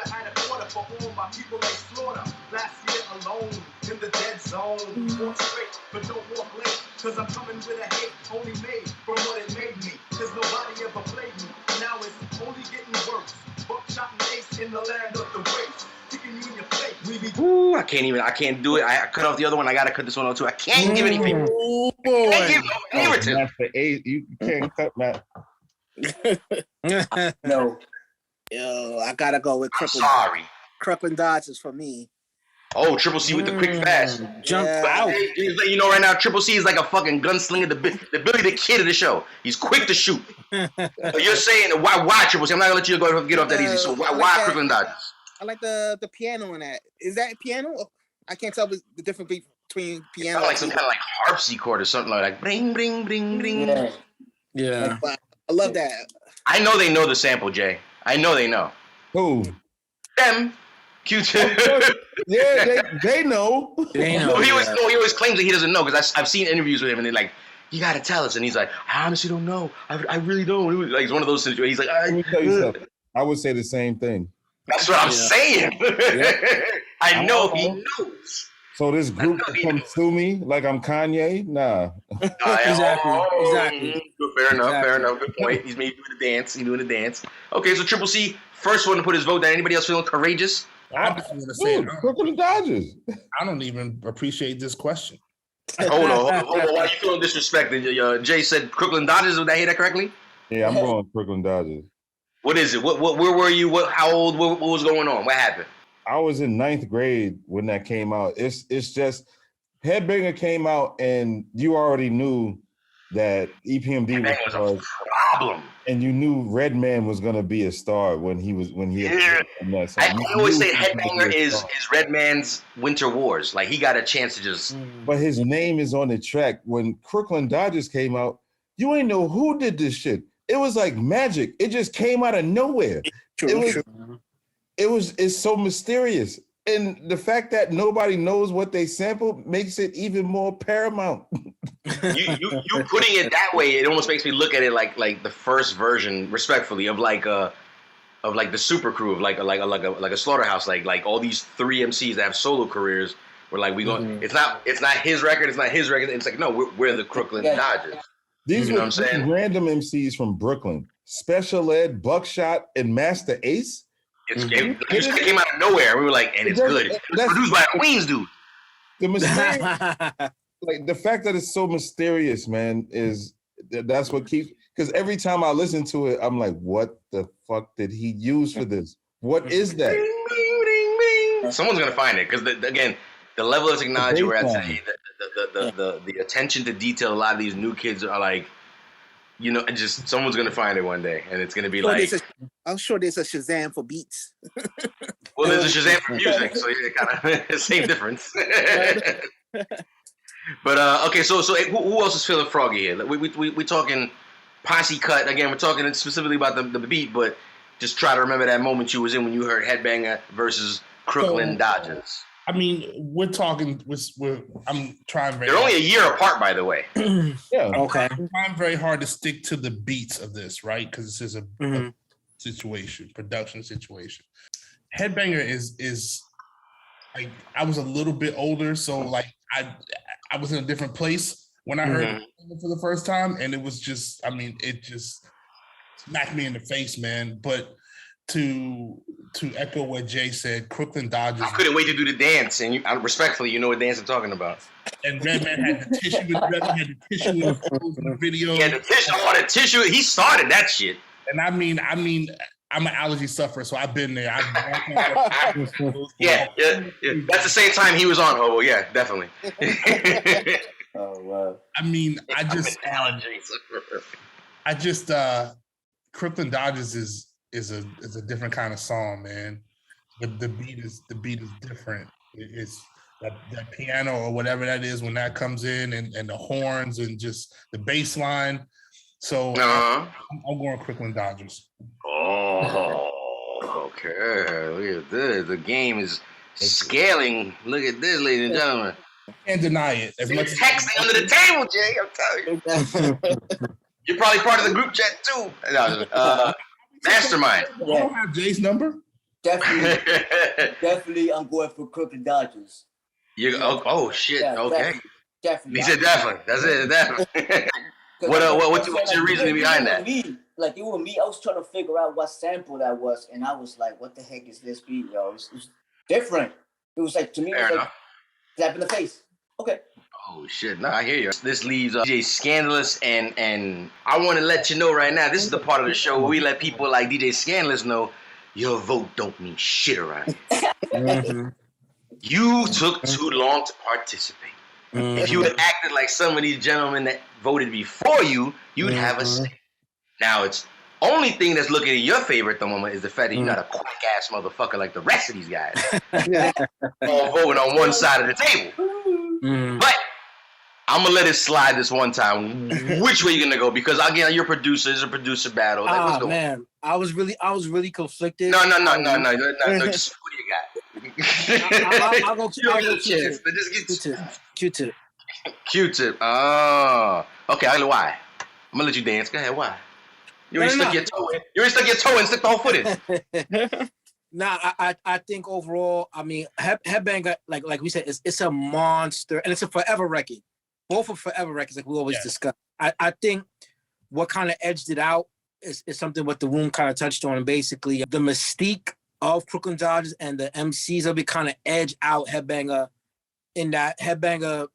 I had a quarter for all my people they slaughter. Last year alone, in the dead zone. Walk straight, but don't walk late. Cause I'm coming with a hate only made from what it made me. Cause nobody ever played me. Now it's only getting worse. Buckshot and Ace in the land of the race. Kicking you in your face. Ooh, I can't do it. I cut off the other one. I gotta cut this one off too. I can't give any people. Oh boy. I can't give favoritism. That's the eight. You can't cut Matt. No. Yo, I gotta go with I'm sorry. Crooklyn Dodgers for me. Oh, Triple C with the quick fast. Jump Yeah. out. Just let you know right now, Triple C is like a fucking gunslinger, the Billy the Kid of the show. He's quick to shoot. So you're saying why Triple C? I'm not gonna let you go get off that easy. So why Crooklyn Dodgers? I like the piano in that. Is that piano? I can't tell the difference between It piano. sounds like some kind of like harpsichord or something like bring, bring, bring, bring. Yeah. Yeah. But I love that. I know they know the sample, Jay. I know they know. Who? Them. Q-Tip. Yeah, they know. They know. He always claims that he doesn't know because I've seen interviews with him and they're like, you gotta tell us, and he's like, I honestly don't know. I really don't. Like it's one of those situations. He's like, Let me tell you something. I would say the same thing. That's what I'm saying. I know he knows. So this group come sue me like I'm Kanye? Nah. Exactly. Fair enough. Good point. He's doing the dance. Okay, so Triple C, first one to put his vote down. Anybody else feeling courageous? I just want to say, Crooklyn Dodgers. I don't even appreciate this question. Hold on. Why are you feeling disrespected? Jay said Crooklyn Dodgers. Did I hear that correctly? Yeah, I'm going Crooklyn Dodgers. What is it? Where were you? How old? What was going on? What happened? I was in 9th grade when that came out. It's just Headbanger came out and you already knew that EPMD was a problem. And you knew Redman was gonna be a star when he Yeah. I always say Headbanger is Redman's Winter Wars. Like he got a chance to just. But his name is on the track. When Crooklyn Dodgers came out, you ain't know who did this shit. It was like magic. It just came out of nowhere. It's so mysterious. And the fact that nobody knows what they sampled makes it even more paramount. you putting it that way, it almost makes me look at it like the first version, respectfully, of like the Super Crew, of like a Slaughterhouse, like all these 3 MCs that have solo careers. We're like it's not his record, it's not his record. It's like no, we're the Crooklyn Dodgers. These you know are what I'm saying? Random MCs from Brooklyn, Special Ed, Buckshot, and Master Ace. It came out of nowhere. We were like, and it's good. It's produced by a Queens dude. The mistake, like the fact that it's so mysterious, man, that's what keeps. Because every time I listen to it, I'm like, what the fuck did he use for this? What is that? Someone's gonna find it because again, the level of technology we're at today, the attention to detail. A lot of these new kids are like, just someone's gonna find it one day, and it's gonna be I'm sure there's a Shazam for beats. Well, there's a Shazam for music, so yeah, kind of same difference. But okay, so who else is feeling froggy here? We talking posse cut again. We're talking specifically about the beat, but just try to remember that moment you was in when you heard Headbanger versus Crooklyn Dodgers. I mean, we're talking. I'm trying very. They're only a year apart, by the way. Yeah. Okay. I'm trying very hard to stick to the beats of this, right? Because this is a production situation. Headbanger is like I was a little bit older, so like I was in a different place when I heard it for the first time, and it was just, I mean, it just smacked me in the face, man. But to echo what Jay said, Crooklyn Dodgers. I couldn't wait to do the dance, and respectfully, you know what dance I'm talking about. And Redman had the tissue. Redman had the tissue in the video. He had the tissue. I want a tissue. He started that shit. And I mean, I'm an allergy sufferer, so I've been there. Yeah. That's the same time he was on Hobo. Yeah, definitely. Oh wow. I mean, I'm an allergy sufferer. Crooklyn Dodgers is a different kind of song, man. The beat is different. It's that piano or whatever that is when that comes in, and the horns and just the bass line. So I'm going Crooklyn Dodgers. Oh, okay. Look at this. The game is scaling. Look at this, ladies and gentlemen. Can't deny it. As much texting under the table, Jay. I'm telling you. You're probably part of the group chat too. Mastermind. You don't have Jay's number? Definitely, I'm going for Crooklyn Dodgers. Oh shit. Yeah, okay. Definitely. He said definitely. That's it. Definitely. What's your reasoning behind that? Like it was me. I was trying to figure out what sample that was, and I was like, "What the heck is this beat, yo?" It was different. It was like to me, it was like slap in the face. Okay. Oh shit! No, I hear you. This leaves DJ Scandalous, and I want to let you know right now. This is the part of the show where we let people like DJ Scandalous know your vote don't mean shit around here. Mhm. You took too long to participate. If you had acted like some of these gentlemen that voted before you, you'd have a say. Now, it's only thing that's looking in your favor at the moment is the fact that you're not a quick ass motherfucker like the rest of these guys. All voting on one side of the table. But I'm gonna let it slide this one time. Which way you gonna go? Because again, you're a producer. It's a producer battle. Like, what's going on? Man, I was really conflicted. No. Just what do you got? I'll go Q-tip. Q-tip. Q-tip. Oh, okay. Why? I'm gonna let you dance. Go ahead. Why? You already stuck your toe in. You already stuck your toe in. Stick the whole foot in. Nah, I think overall, I mean, Headbanger, like we said, it's a monster, and it's a forever record. Both are forever records, like we always discuss. I think what kind of edged it out is something what the room kind of touched on, and basically the mystique of Crooklyn Dodgers and the MCs of it kind of edge out Headbanger. In that Headbanger,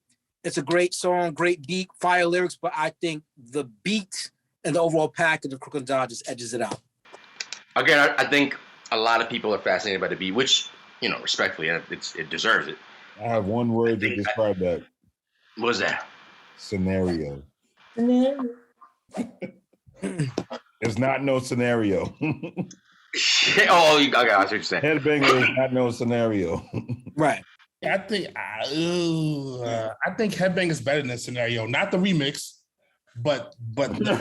it's a great song, great beat, fire lyrics, but I think the beat and the overall package of Crooklyn Dodgers edges it out. Again, I think a lot of people are fascinated by the beat, which, respectfully, it deserves it. I have one word to describe that. What's that? Scenario. It's not no scenario. I got what you're saying. Headbanger is not no scenario. Right. I think Headbang is better than Scenario. Not the remix, but the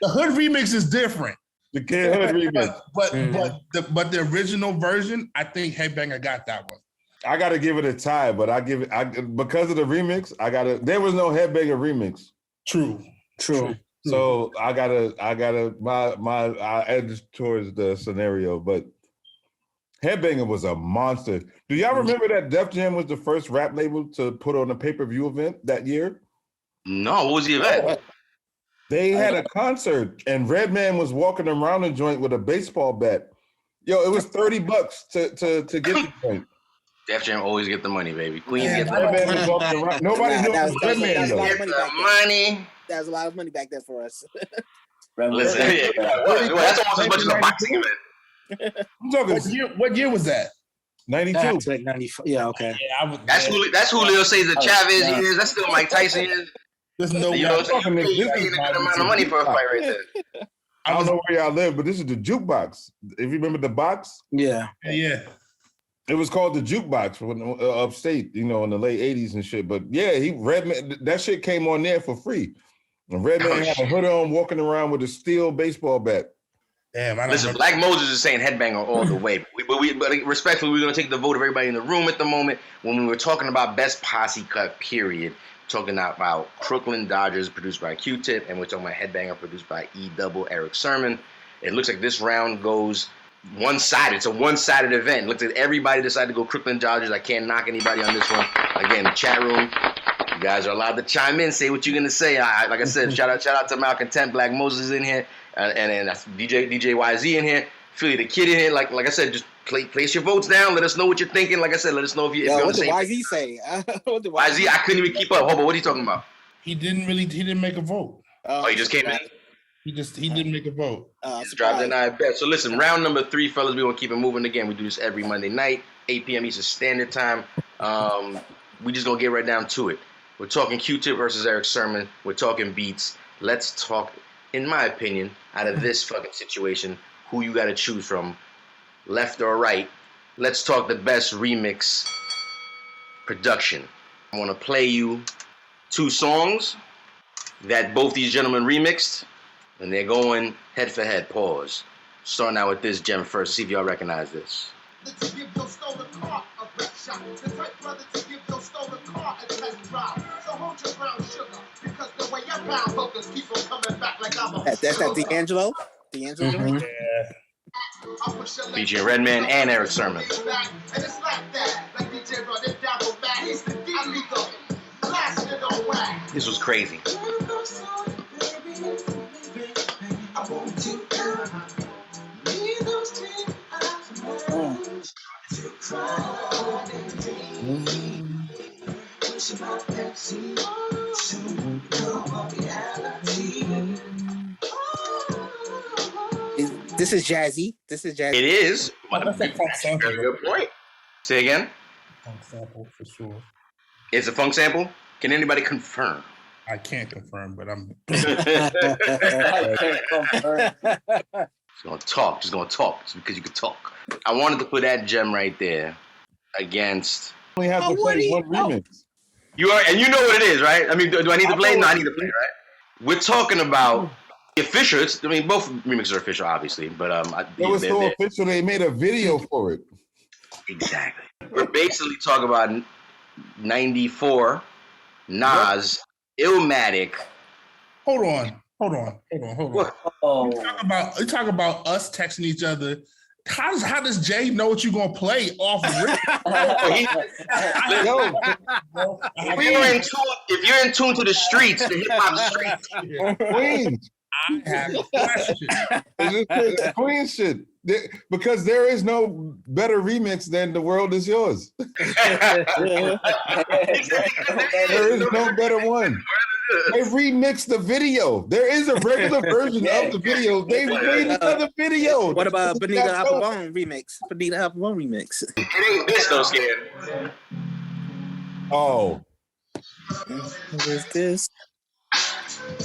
hood remix is different. The Kid Hood remix. But the original version, I think Headbanger got that one. I gotta give it a tie, but because of the remix, there was no Headbanger remix. True. So I edge towards the Scenario, but Headbanger was a monster. Do y'all remember that Def Jam was the first rap label to put on a pay-per-view event that year? No, what was the event? They had a concert, and Redman was walking around the joint with a baseball bat. Yo, it was $30 to get the joint. Def Jam always get the money, baby. Queens get the Redman was walking around. Nobody knew it was Redman, though. Get the money. That was a lot of money back then for us. Listen, that's almost as much as a boxing event. I'm talking. What year was that? 92. That's like 94. Yeah, okay. Yeah, that's Julio Cesar Chavez years. That's still Mike Tyson years. There's no way. This is a good amount of money for a fight right there. I don't know where y'all live, but this is the jukebox. If you remember the box? Yeah. It was called the jukebox when upstate, in the late 80s and shit. But yeah, Redman, that shit came on there for free. And Redman had a hood on walking around with a steel baseball bat. Damn, listen, Black Moses is saying Headbanger all the way. But respectfully, we're going to take the vote of everybody in the room at the moment. When we were talking about best posse cut, period, talking about Crooklyn Dodgers produced by Q-Tip, and we're talking about Headbanger produced by E-Double, Eric Sermon. It looks like this round goes one-sided. It's a one-sided event. It looks like everybody decided to go Crooklyn Dodgers. I can't knock anybody on this one. Again, the chat room, you guys are allowed to chime in, say what you're going to say. Like I said, shout out to Malcolm 10, Black Moses in here. And that's DJ YZ in here, Philly the Kid in here. Like I said, just place your votes down. Let us know what you're thinking. Like I said, let us know if you're what did YZ say? YZ, I couldn't even keep up. Hold on, what are you talking about? He didn't make a vote. He just came in? He didn't make a vote. Just dropped in I bet. So listen, round number 3, fellas, we're going to keep it moving again. We do this every Monday night, 8 p.m. Eastern Standard Time. We just going to get right down to it. We're talking Q-Tip versus Eric Sermon. We're talking beats. Let's talk, in my opinion, out of this fucking situation, who you got to choose from, left or right. Let's talk the best remix production. I want to play you 2 songs that both these gentlemen remixed, and they're going head for head. Pause. Starting out with this gem first. See if y'all recognize this. That's that D'Angelo? Mm-hmm. Featuring Redman and Eric Sermon. This was crazy. This is jazzy. This is jazzy. It is. That's a funk sample. Very good point. Say again. Funk sample for sure. It's a funk sample. Can anybody confirm? I can't confirm, but I'm. I can't confirm. Just gonna talk just because you can talk. I wanted to put that gem right there against. Only have to play one remix. You are, and you know what it is, right? I mean, do I need to play? No, I need to play, right? We're talking about the official. Both remixes are official, obviously, but It was so official they made a video for it. Exactly. We're basically talking about 94 Nas Illmatic. Hold on. What? Oh. You talk about us texting each other. How does Jay know what you're gonna play off rip? If you're in tune to the streets, the hip hop streets, Queens. I have a question. It's Queen shit. Because there is no better remix than The World Is Yours. There is no better one. They remixed the video. There is a regular version of the video. They made another video. What about Benita Applebone remix? It ain't this though, Scared. Oh. What is this?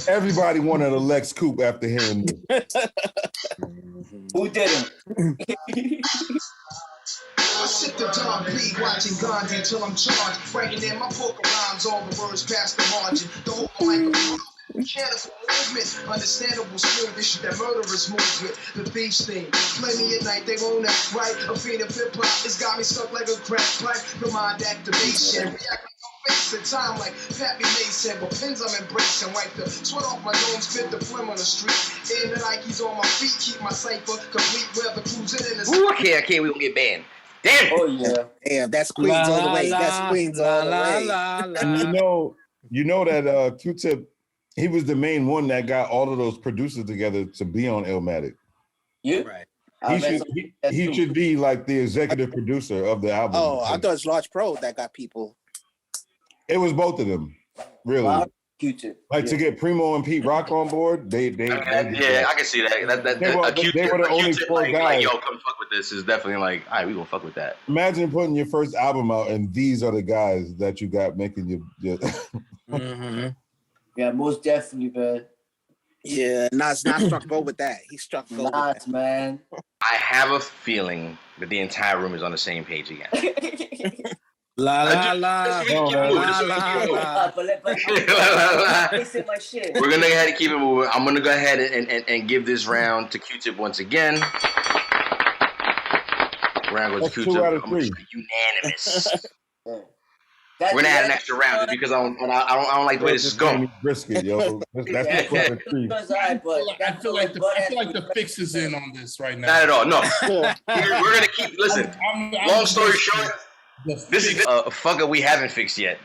Everybody wanted a Lex Coupe after hearing this. Who didn't? I sip the dark beat, watching Gandhi till I'm charged. Writing in my poker rhymes, all the words past the margin. The whole microphone. Mechanical movement, understandable smooth issue that murderers move with. The thief's theme, play me at night, they won't act right. A fiend of hip hop, it's got me stuck like a crack pipe. The mind activation, react like no face in time like Pappy Mason. But pins I'm embracing, wipe the sweat off my nose, spit the phlegm on the street. In the Nikes on my feet, keep my cipher complete. Weather cruising in the Ooh, okay, we gonna get banned. Damn. Oh yeah. Damn, that's Queens all the way. That's Queens all the way. And you know that Q-Tip, he was the main one that got all of those producers together to be on Illmatic. You? Right. He should be like the executive producer of the album. Oh, I thought it was Large Pro that got people. It was both of them, really. Wow. Q-Tip. Like to get Primo and Pete Rock on board, they yeah, I can see that. They were the only four guys. Like, yo, come fuck with this is definitely like, all right, we gonna fuck with that. Imagine putting your first album out and these are the guys that you got making your Mm-hmm. Yeah, most definitely, man. Yeah, Nas struck gold with that. He struck gold. Nas, man. I have a feeling that the entire room is on the same page again. La la la la. My shit. We're gonna go ahead and keep it moving. I'm gonna go ahead and give this round to Q-Tip once again. Round goes to Q-Tip. 2 out of 3. Unanimous. We're gonna add an extra round just because I don't like the way this is going. Brisket, yo. That's 2 out of 3. I feel like the fix is in on this right now. Not at all. No. We're gonna keep. Listen. Long story short. This is a fucker we haven't fixed yet.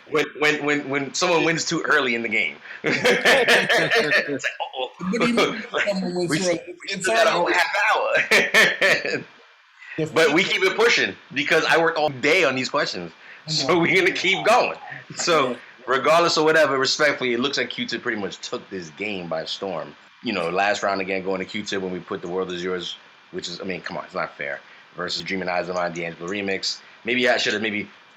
when someone wins too early in the game. It's like, What do you mean someone wins too early? It's got a whole half hour. But we keep it pushing because I work all day on these questions. So we're gonna keep going. So regardless of whatever, respectfully, it looks like Q-Tip pretty much took this game by storm. You know, last round again going to Q-Tip when we put The World Is Yours, which is, I mean, come on, it's not fair. Versus Dreamin' Eyes of Mine, D'Angelo remix. Maybe I should have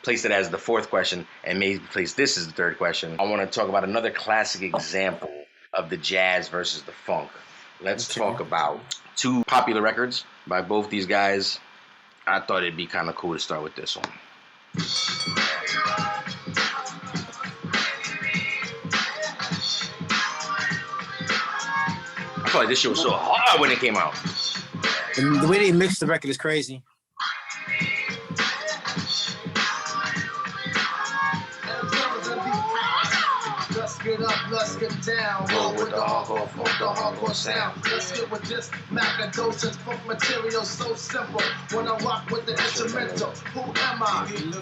placed it as the 4th question and maybe placed this as the 3rd question. I want to talk about another classic example of the jazz versus the funk. Let's talk about 2 popular records by both these guys. I thought it'd be kind of cool to start with this one. I feel like this shit was so hard when it came out. And the way they mixed the record is crazy. Let's get up, let's get down. Roll with the hardcore sound. Let's get with this macadocious funk material so simple. When I rock with the instrumental, who am I? So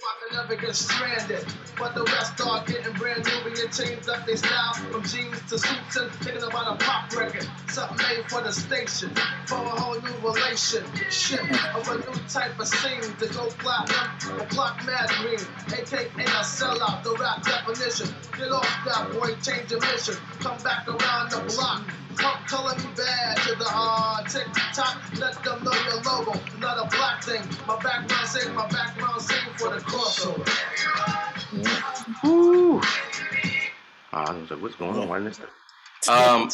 I can never get stranded. But the rest are getting brand new and change up their style from jeans to suits and thinking about a pop record. Something made for the station, for a whole new relationship of a new type of scene to go platinum or clock mad green. AKA I sell out the rap definition. Get off that boy, change your mission. Come back around the block. Pump color me bad to the tick-tock. Let them know your logo, not a black thing. My background sing for the crossover. Ooh. I was like, what's going on? Why is this? Yeah,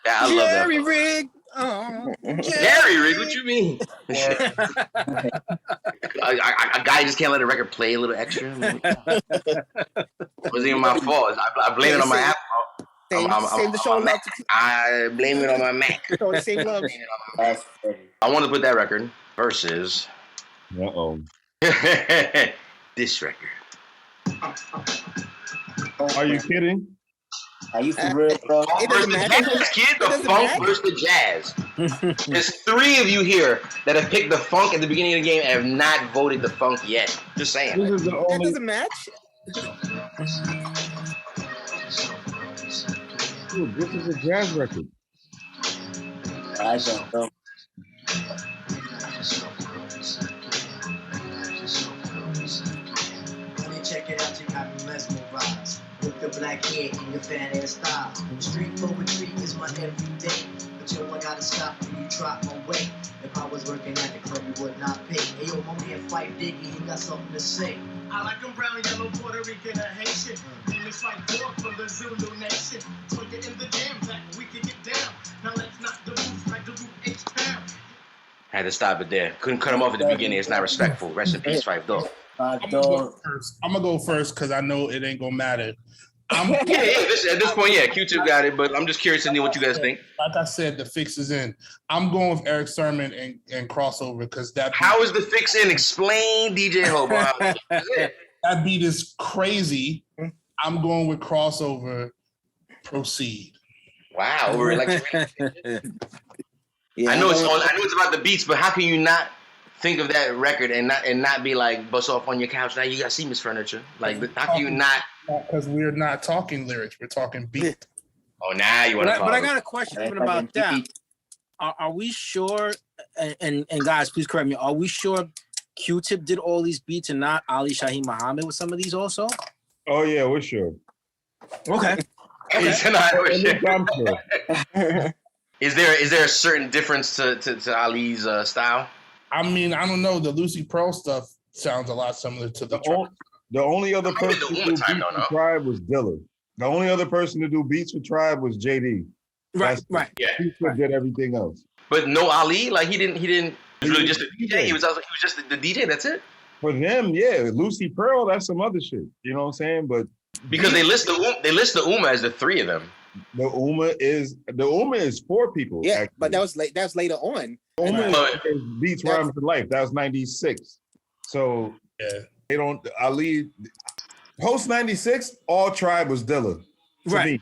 I love that. Rig. Jerry Rig, what you mean? A guy just can't let a record play a little extra. It wasn't even my fault. I blame it on my app. Save the show love. I blame it on my Mac. Same love. I want to put that record versus this record. Are you kidding? Are you for real, bro? It doesn't matter. Kid, the funk versus the jazz. There's 3 of you here that have picked the funk at the beginning of the game and have not voted the funk yet. Just saying. This is the That only. doesn't match. Dude, this is a jazz record. I don't know. Check it out, you got me mesmerized with the black hair and your fat ass style. Street poetry is my everyday, but yo, I gotta stop when you drop my way. If I was working at the club, you would not pay. Hey yo, my man Fife Diggy, he got something to say. I like them brown, yellow, Puerto Rican, or Haitian. It's like dog from the Zulu nation. So get in the jam pack, we can get down. Now let's knock the roof like the roof H-Town. Had to stop it there. Couldn't cut him off at the beginning. It's not respectful. Rest in peace, Fife Dog. I'm gonna go first because I know it ain't gonna matter. At this point, yeah, Q-Tip got it, but I'm just curious to know what you guys think. Like I said, the fix is in. I'm going with Eric Sermon and crossover because that. How is the fix in? Explain, DJ Hobo. That beat is crazy. I'm going with crossover. Proceed. Wow, we're like. I know it's about the beats, but how can you not think of that record and not be like bust off on your couch? Now you got Seamus furniture. Like, how can you not? Because we're not talking lyrics, we're talking beat. Oh, now you want to talk. But I got a question even about that. Are we sure? And guys, please correct me. Are we sure Q-Tip did all these beats and not Ali Shaheed Muhammad with some of these also? Oh yeah, we're sure. Okay. Is there a certain difference to Ali's style? I mean, I don't know. The Lucy Pearl stuff sounds a lot similar to the only other person to do beats for Tribe was Dilla. The only other person to do beats for Tribe was JD. Right. Yeah. He did everything else. But no Ali, like he didn't. He was really just a DJ. He was just the DJ. That's it. For them, yeah. Lucy Pearl, that's some other shit. You know what I'm saying? But because they list the Uma as the 3 of them. The Uma is 4 people. Yeah, actually. but that was later on. Uma is Beats Rhymes for Life. That was 96. So yeah, they don't Ali post 96. All Tribe was Dilla. Right.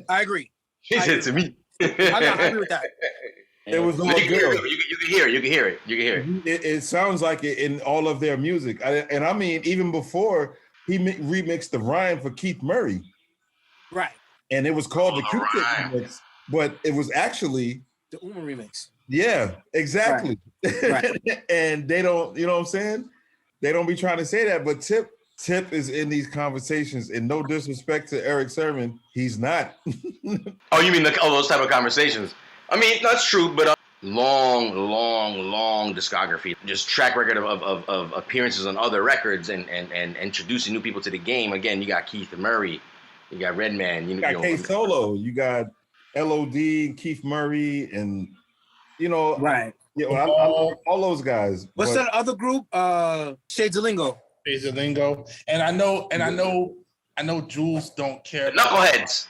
I agree. He said to me. I agree with that. It was all you can hear it. It sounds like it in all of their music. I mean, even before he remixed the rhyme for Keith Murray. Right. And it was called the Q-Tip remix, but it was actually the Uma remix. Yeah, exactly. Right. And they don't, you know what I'm saying? They don't be trying to say that, but Tip is in these conversations, and no disrespect to Eric Sermon, he's not. Oh, you mean those type of conversations? I mean, that's true, but long discography, just track record of appearances on other records and introducing new people to the game. Again, you got Keith Murray, you got Redman, you got K Solo, you got LOD, Keith Murray, and you know, right? Yeah, I love all those guys. What's that other group? Shades of Lingo. Shades of Lingo, and I know Jules don't care. Knuckleheads.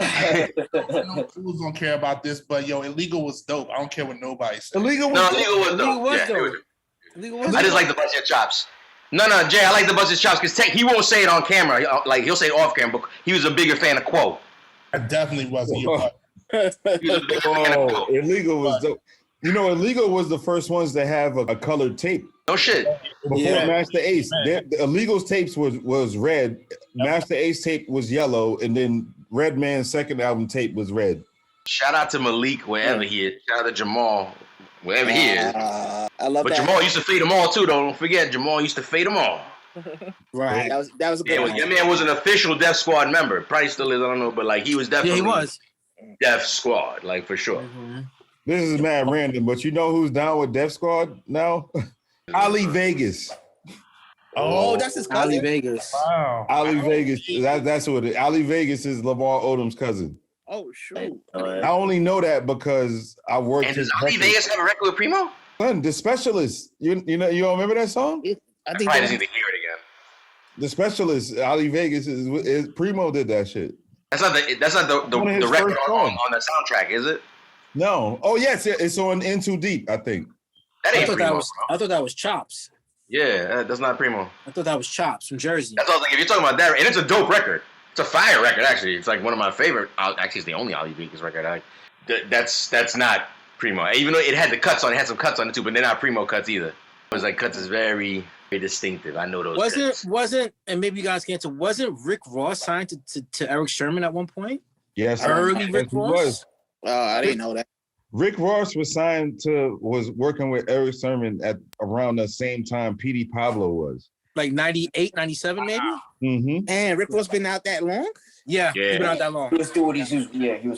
I know Jules don't care about this, but yo, Illegal was dope. I don't care what nobody says. Illegal was dope. I just like the bust your chops. No, Jay, I like the bust his chops because he won't say it on camera. Like he'll say it off camera, but he was a bigger fan of Quo. I definitely wasn't. He was a big fan of Quo. Illegal was dope. You know, Illegal was the first ones to have a colored tape. No shit. Before Master Ace, the Illegal's tapes was red. Master Ace tape was yellow, and then Redman's second album tape was red. Shout out to Malik wherever he is. Shout out to Jamal wherever he is. I love that. But Jamal used to fade them all too. Don't forget, Jamal used to fade them all. Right. That was a good one. That man was an official Def Squad member. Probably still is. I don't know, but like he was definitely. Yeah, he was. Def Squad, like for sure. This is mad random, but you know who's down with Def Squad now? Ali Vegas. Oh, that's his cousin? Ali Vegas. Wow. Ali Vegas. That's what it is. Ali Vegas is Lamar Odom's cousin. Oh, shoot. I only know that because I worked. And does Ali Vegas have a record with Primo? Son, The Specialist. You know, you don't remember that song? I think probably need to hear it again. The Specialist, Ali Vegas is Primo did that shit. That's not the record on the soundtrack, is it? No. Oh yes, it's on In Too Deep, I think. That ain't Primo. I thought that was Chops. Yeah, that's not Primo. I thought that was Chops from Jersey. That's what I was like. If you're talking about that, and it's a dope record. It's a fire record, actually. It's like one of my favorite. Actually, it's the only Ali Vegas record. That's not Primo. Even though it had the cuts on it, had some cuts on it too, but they're not Primo cuts either. It was like cuts is very, very distinctive. I know those. Wasn't, and maybe you guys can answer. Wasn't Rick Ross signed to Eric Sherman at one point? Yes, early Rick Ross. Was. Oh, I didn't know that. Rick Ross was working with Eric Sermon at around the same time P.D. Pablo was. Like 98, 97 maybe? Mm-hmm. And Rick Ross been out that long? Yeah, he's been out that long. He was doing what he was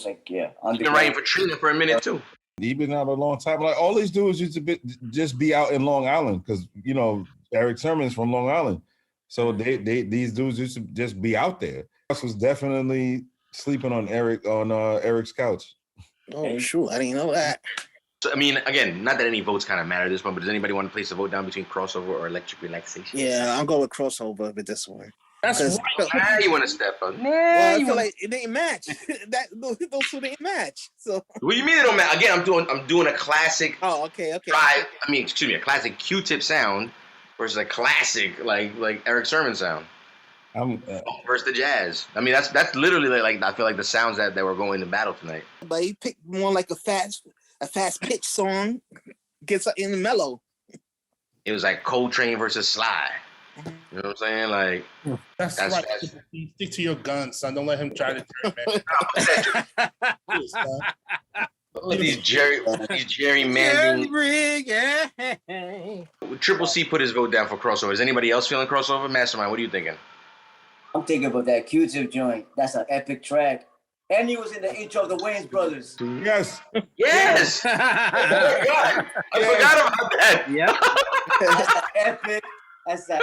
like, He's been writing for Trina for a minute too. He been out a long time. Like all these dudes used to just be out in Long Island because you know Eric Sermon's from Long Island, so these dudes used to just be out there. Ross was definitely sleeping on Eric's couch. Oh, shoot. I didn't know that. So, I mean, again, not that any votes kind of matter at this point, but does anybody want to place a vote down between Crossover or Electric Relaxation? Yeah, I'll go with Crossover with this one. That's right. Now you want to step up. Well, I feel like it didn't match. Those two didn't match. So what do you mean they don't match? Again, I'm doing a classic. Oh, okay. A classic Q-Tip sound versus a classic like Eric Sermon sound. Versus the jazz. I mean, that's literally like I feel like the sounds that were going to battle tonight. But he picked more like a fast pitch song, gets in the mellow. It was like Coltrane versus Sly. You know what I'm saying? Like that's right. Stick to your guns, son. Don't let him try to these gerrymandering. Triple C put his vote down for Crossover. Is anybody else feeling Crossover? Mastermind, what are you thinking? I'm thinking about that Q-Tip joint. That's an epic track. And he was in the intro of the Wayans Brothers. Yes. Yes. Oh my God. I forgot about that. Yeah. That's an epic. I forgot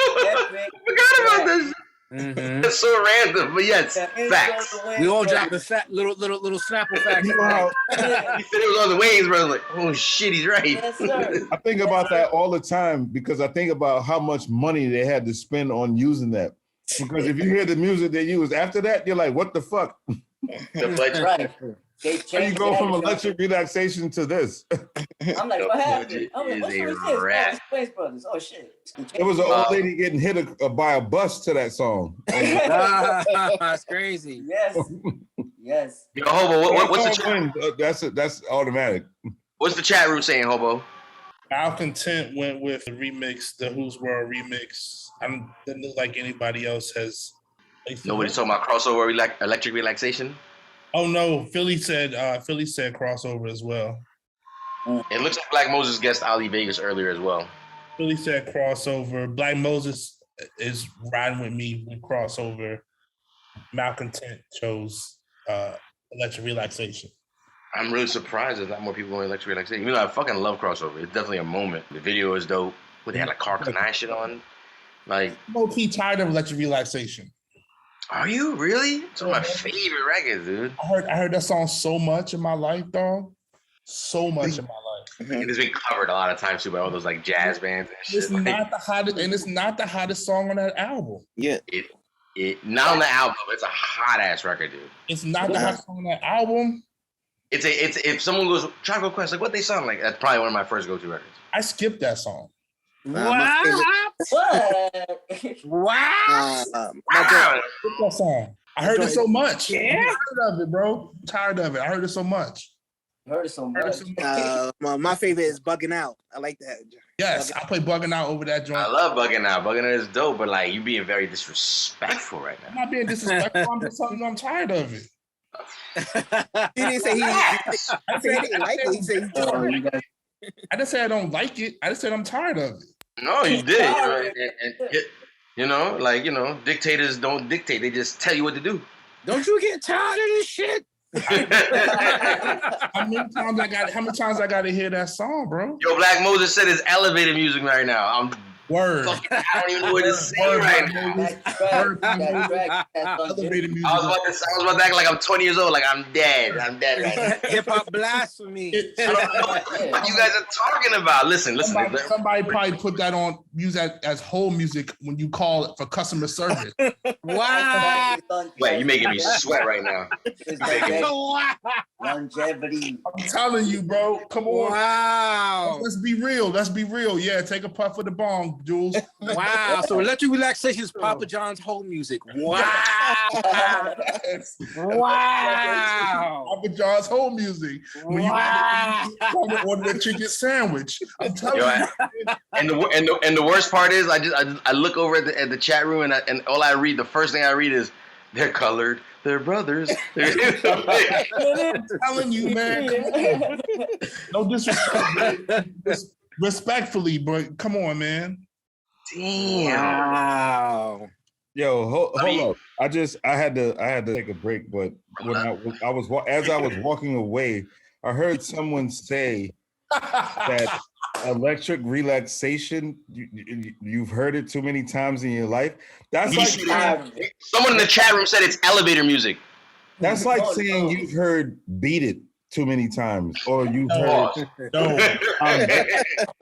about this. Mm-hmm. That's so random, but yes, facts. We all dropping little Snapple facts. He said it was on the Wayans Brothers. Like, oh shit, he's right. Yes, sir. I think about that all the time because I think about how much money they had to spend on using that. Because if you hear the music they use after that, you're like, what the fuck? Right. How you go from Electric Relaxation to this? I'm like, what happened? I'm like, what's this? Oh, Space Brothers. Oh shit. It was an old lady getting hit by a bus to that song. That's crazy. Yes. Yes. Yo, Hobo, what's the chat? That's automatic. What's the chat room saying, Hobo? Malcontent went with the remix, the Who's World remix. Doesn't look like anybody else has. Nobody's talking about Crossover Electric Relaxation? Oh no, Philly said Crossover as well. It looks like Black Moses guessed Ali Vegas earlier as well. Philly said Crossover. Black Moses is riding with me with Crossover. Malcontent chose Electric Relaxation. I'm really surprised there's not more people going Electric Relaxation. You know, I fucking love Crossover. It's definitely a moment. The video is dope. But they had like Carcanine shit on. Like, I'm tired of Electric Relaxation. Are you really? It's one of my favorite records, dude. I heard that song so much in my life, dog. So much in my life. And it's been covered a lot of times too by all those like jazz bands and shit. It's not the hottest, and it's not the hottest song on that album. Yeah. It not on the album. It's a hot ass record, dude. It's not the hottest song on that album. It's if someone goes Tribe Quest, like what they sound like, that's probably one of my first go-to records. I skipped that song. What? Wow. That song. I heard it so much. Yeah. I'm tired of it, bro. I'm tired of it. I heard it so much. Heard it so much. My favorite is Bugging Out. I like that. Yes, I play Bugging Out over that joint. I love Bugging Out. Bugging Out is dope, but like you being very disrespectful right now. I'm not being disrespectful. I'm just telling you I'm tired of it. He didn't say he didn't like it. He said he enjoyed it. I didn't say I don't like it. I just said I'm tired of it. No, you did. Dictators don't dictate. They just tell you what to do. Don't you get tired of this shit? many times I gotta hear that song, bro? Yo, Black Moses said it's elevator music right now. I'm Word. I don't even know what to say right now. Elevator music. I was about to act like I'm 20 years old. Like I'm dead right now. Hip hop blasphemy. I don't know what you guys are talking about. Listen. Somebody probably put that on, use that as whole music when you call it for customer service. Wow. Wait, you're making me sweat right now. Longevity. I'm telling you, bro. Come on. Wow. Let's be real. Yeah, take a puff of the bong, Jules. Wow. So electric relaxation is Papa John's whole music. Wow. Wow. Papa John's whole music. When you order a chicken sandwich, I'm telling you. And the worst part is, I look over at the chat room and all I read, the first thing I read is, they're colored, they're brothers. I'm telling you, man. No disrespect. Respectfully, but come on, man. Damn. Wow. Yo, hold up. I had to take a break, but when I was walking away, I heard someone say that electric relaxation, you've heard it too many times in your life. That's like someone in the chat room said it's elevator music. That's like saying you've heard "Beat It" too many times, or you've heard.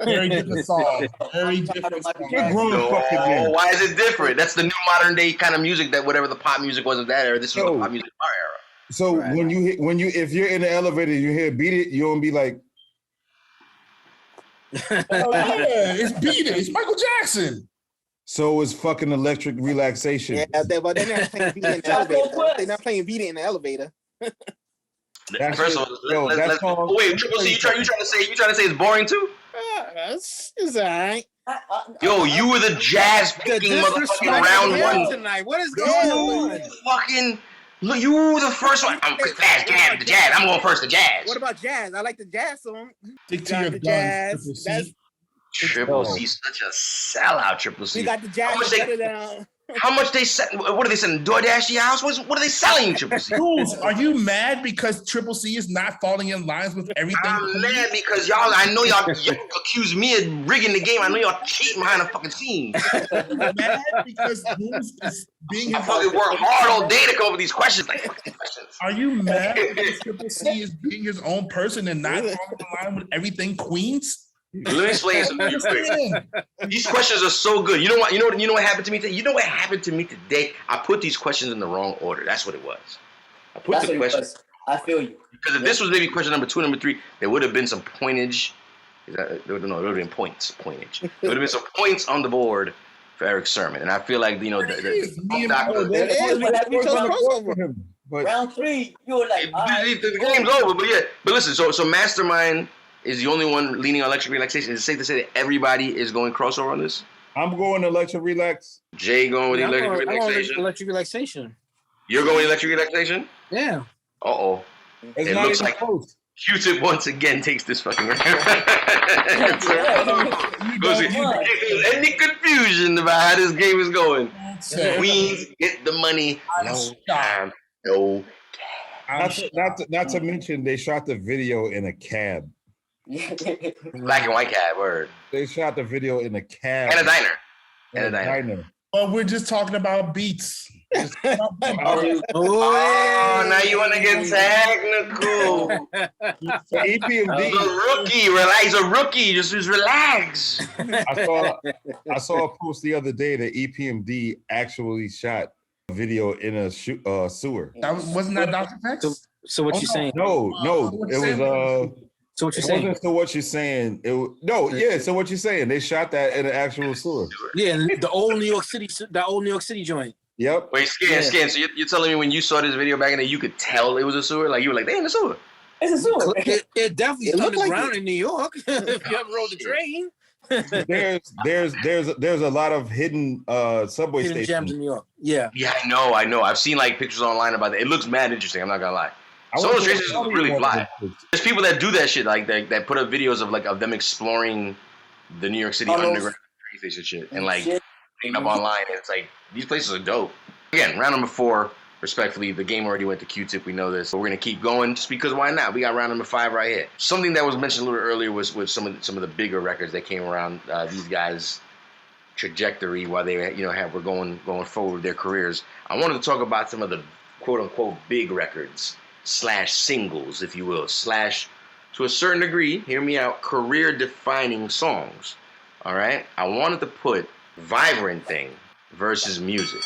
Very different song. Very different song. Why is it different? That's the new modern day kind of music that whatever the pop music was of that era. This was the pop music of our era. So when you if you're in the elevator, you hear "Beat It," you don't be like. Oh yeah, it's Beat It. It's Michael Jackson. So it's fucking electric relaxation. Yeah, but they're not playing Beat It in the elevator. They're not playing Beat It in the elevator. First of all, wait, Triple C, you trying to say it's boring too? It's all right. Yo, you were the jazz picking motherfucking round one tonight. What is going on? Fucking. Look, you were the first one. I'm the jazz. I'm going first. The jazz. What about jazz? I like the jazz song. Stick to your guns, Triple C, such a sellout. Triple C. We got the jazz. How much they sell? What are they selling? DoorDash to your house? What are they selling, Triple C? Jules, are you mad because Triple C is not falling in lines with everything? I'm mad because I know y'all accuse me of rigging the game. I know y'all cheating behind the fucking scenes. Mad because Jules is being. I fucking work hard all day to come up with these questions. Are you mad because Triple C is being his own person and not falling in line with everything Queens? Let me explain something real quick. These questions are so good. You know what happened to me today? You know what happened to me today? I put these questions in the wrong order. That's what it was. I put the questions. I feel you. Because if this was maybe question number 2, number 3, there would have been some pointage. There would have been pointage. There would have been some points on the board for Eric's sermon. And I feel like, the round 3, you were like, the game's over. But yeah, but listen, so Mastermind is the only one leaning on electric relaxation. Is it safe to say that everybody is going crossover on this? I'm going electric relax. Jay going with electric relaxation. I'm electric relaxation. You're going electric relaxation? Yeah. Uh-oh. It looks like close. Q-Tip once again takes this fucking round. Any confusion about how this game is going? Queens get the money. No time. No time. Not to mention, they shot the video in a cab. Black and white cab, word. They shot the video in a cab. And a diner. Well, we're just talking about beats. Now you want to get technical. EPMD. He's a rookie. Just relax. I saw a post the other day that EPMD actually shot a video in a sewer. Wasn't that Dr. Pex? So what you saying? No, it was So what you're saying? So what you're saying? So what you're saying? They shot that in an actual sewer. Yeah, the old New York City joint. Yep. Wait, Scan. So you're telling me when you saw this video back in there, you could tell it was a sewer? Like you were like, they in the sewer. It's a sewer. It definitely looked like around in New York. If you ever rode the train. There's a lot of hidden subway stations. Gems in New York. Yeah. Yeah, I know. I've seen like pictures online about that. It looks mad interesting. I'm not gonna lie. Some of those traces are really fly. There's people that do that shit, like that put up videos of them exploring the New York City underground train station shit and like putting up online. And it's like these places are dope. Again, round number 4 respectfully, the game already went to Q-Tip. We know this, but we're gonna keep going just because why not? We got round number 5 right here. Something that was mentioned a little earlier was with some of the bigger records that came around. These guys' trajectory while they were going forward with their careers. I wanted to talk about some of the quote unquote big records / singles, if you will, / to a certain degree, hear me out, career defining songs. All right, I wanted to put Vivrant Thing versus Music.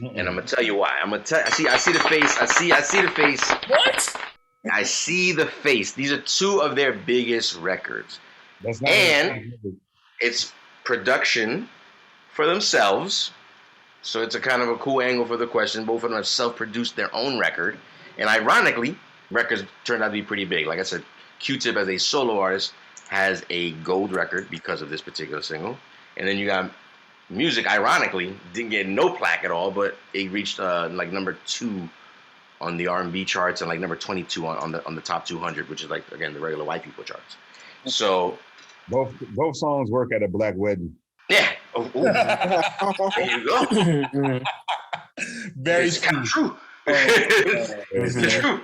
And I'm gonna tell you why. I see the face. I see the face. What? I see the face. These are 2 of their biggest records. And it's production for themselves. So it's a kind of a cool angle for the question. Both of them have self-produced their own record. And ironically, records turned out to be pretty big. Like I said, Q-Tip as a solo artist has a gold record because of this particular single. And then you got Music, ironically, didn't get no plaque at all, but it reached like number 2 on the R&B charts and like number 22 on the top 200, which is like, again, the regular white people charts. So both songs work at a black wedding. Yeah. Oh, there you go. Very kind of true. It's true.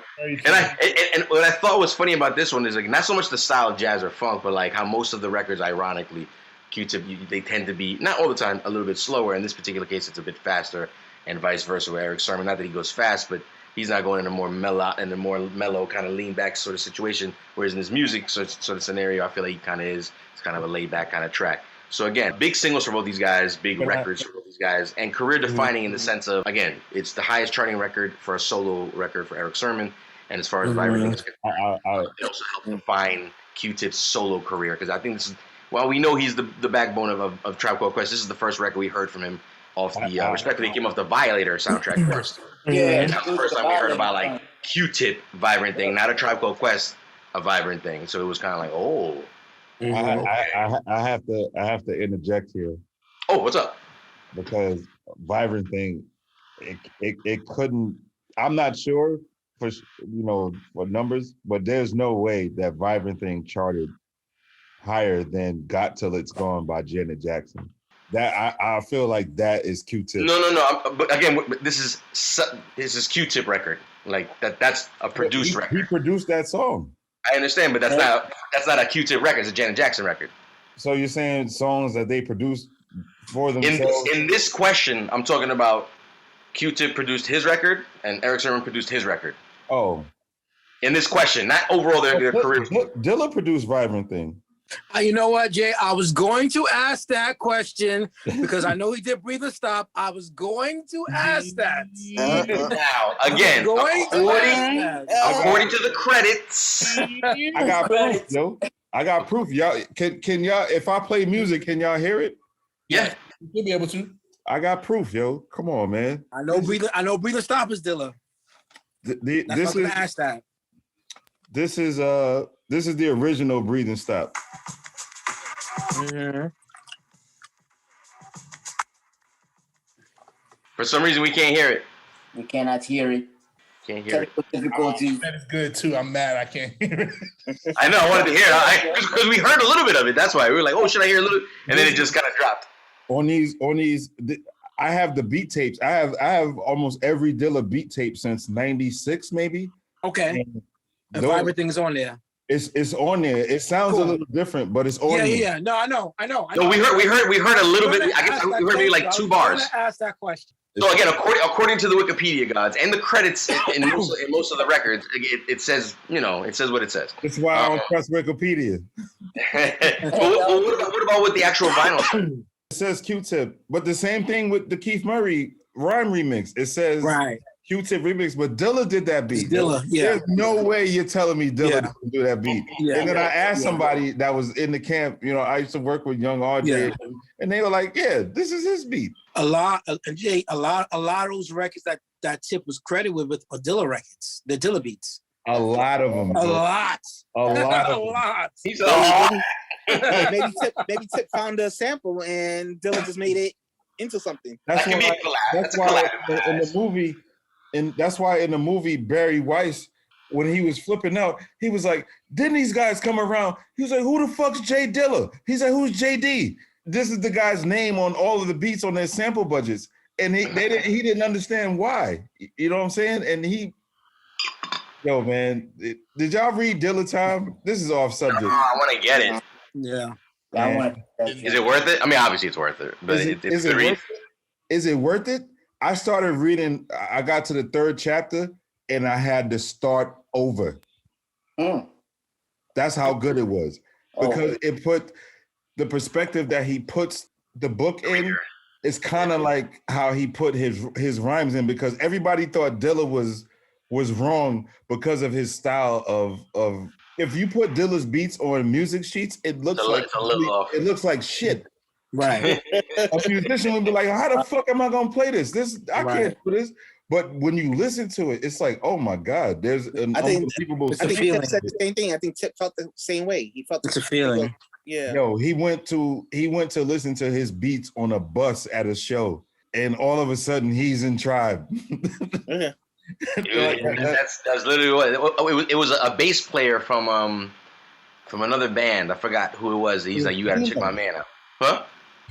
And what I thought was funny about this one is like not so much the style of jazz or funk, but like how most of the records, ironically, Q-Tip, they tend to be, not all the time, a little bit slower. In this particular case, it's a bit faster, and vice versa with Erick Sermon. Not that he goes fast, but he's not going in a more mellow kind of lean back sort of situation. Whereas in his music sort of scenario, I feel like he kind of is. It's kind of a laid back kind of track. So again, big singles for both these guys, big records for both these guys, and career defining in the sense of, again, it's the highest charting record for a solo record for Erick Sermon. And as far as Vivrant is concerned, it also helped define Q-Tip's solo career, because I think this is, while we know he's the backbone of Tribe Called Quest, this is the first record we heard from him off the, respectively, he came off the Violator soundtrack first. Yeah. That was the first time we heard about like Q-Tip Vivrant Thing, not a Tribe Called Quest, a Vivrant Thing. So it was kind of like, oh. I have to interject here. Oh, what's up? Because Vivrant Thing, it couldn't. I'm not sure for for numbers, but there's no way that Vivrant Thing charted higher than Got Till It's Gone by Janet Jackson. That I feel like that is Q-Tip. No. But again, this is Q-Tip record. Like that's a produced record. He produced that song. I understand, but that's not a Q-Tip record. It's a Janet Jackson record. So you're saying songs that they produced for themselves? In this question, I'm talking about Q-Tip produced his record and Erick Sermon produced his record. Oh. In this question, not overall their career. Dilla produced Vivrant Thing. You know what, Jay? I was going to ask that question because I know he did Breathe and Stop. I was going to ask that. Now, again, according to the credits. I got proof, yo. I got proof. Y'all, can y'all, if I play music, can y'all hear it? Yeah. You'll be able to. I got proof, yo. Come on, man. I know Breathe and Stop is Dilla. This is ask that. This is the original Breathe and Stop. Mm-hmm. For some reason, we can't hear it. We cannot hear it. Can't hear it. Difficulties. That is good too. I'm mad. I can't hear it. I know. I wanted to hear it because we heard a little bit of it. That's why we were like, "Oh, should I hear a little?" And then it just kind of dropped. On these, I have the beat tapes. I have almost every Dilla beat tape since '96, maybe. Okay. And Vivrant Thing is on there. It's on there. It sounds a little different, but it's on there. Yeah. No, I know. No, we heard a little bit. I guess we heard maybe like 2 bars. I'm gonna ask that question. So again, according to the Wikipedia gods and the credits in most of the records, it says what it says. That's why I don't trust Wikipedia. What about with the actual vinyl? It says Q-Tip, but the same thing with the Keith Murray rhyme remix. It says Q-Tip remix, but Dilla did that beat. Dilla, yeah. There's no way you're telling me Dilla didn't do that beat. Yeah. And then I asked somebody that was in the camp, I used to work with Young RJ, and they were like, yeah, this is his beat. A lot of those records that Tip was credited with are Dilla records. The Dilla beats. A lot of them. A lot. He's maybe Tip found a sample and Dilla just made it into something. That's why in the movie. And that's why in the movie, Barry Weiss, when he was flipping out, he was like, didn't these guys come around? He was like, who the fuck's Jay Dilla? He's like, who's JD? This is the guy's name on all of the beats on their sample budgets. And he didn't understand why. You know what I'm saying? And yo, man, did y'all read Dilla Time? This is off subject. Oh, I want to get it. Yeah. Is it worth it? I mean, obviously it's worth it. But is it worth it? I started reading. I got to the 3rd chapter, and I had to start over. That's how good it was, because it put the perspective that he puts the book in. It's kind of like how he put his rhymes in, because everybody thought Dilla was wrong because of his style of. If you put Dilla's beats on music sheets, it looks like shit. Right. A musician would be like, how the fuck am I gonna play this? I can't do this. But when you listen to it, it's like, oh my God, there's an unbelievable. I think Tip said the same thing. I think Tip felt the same way. He felt it's a feeling. Yeah. Yo, he went to listen to his beats on a bus at a show, and all of a sudden he's in Tribe. That's literally what it was. A bass player from another band. I forgot who it was. He's like, you gotta check my man out. Huh?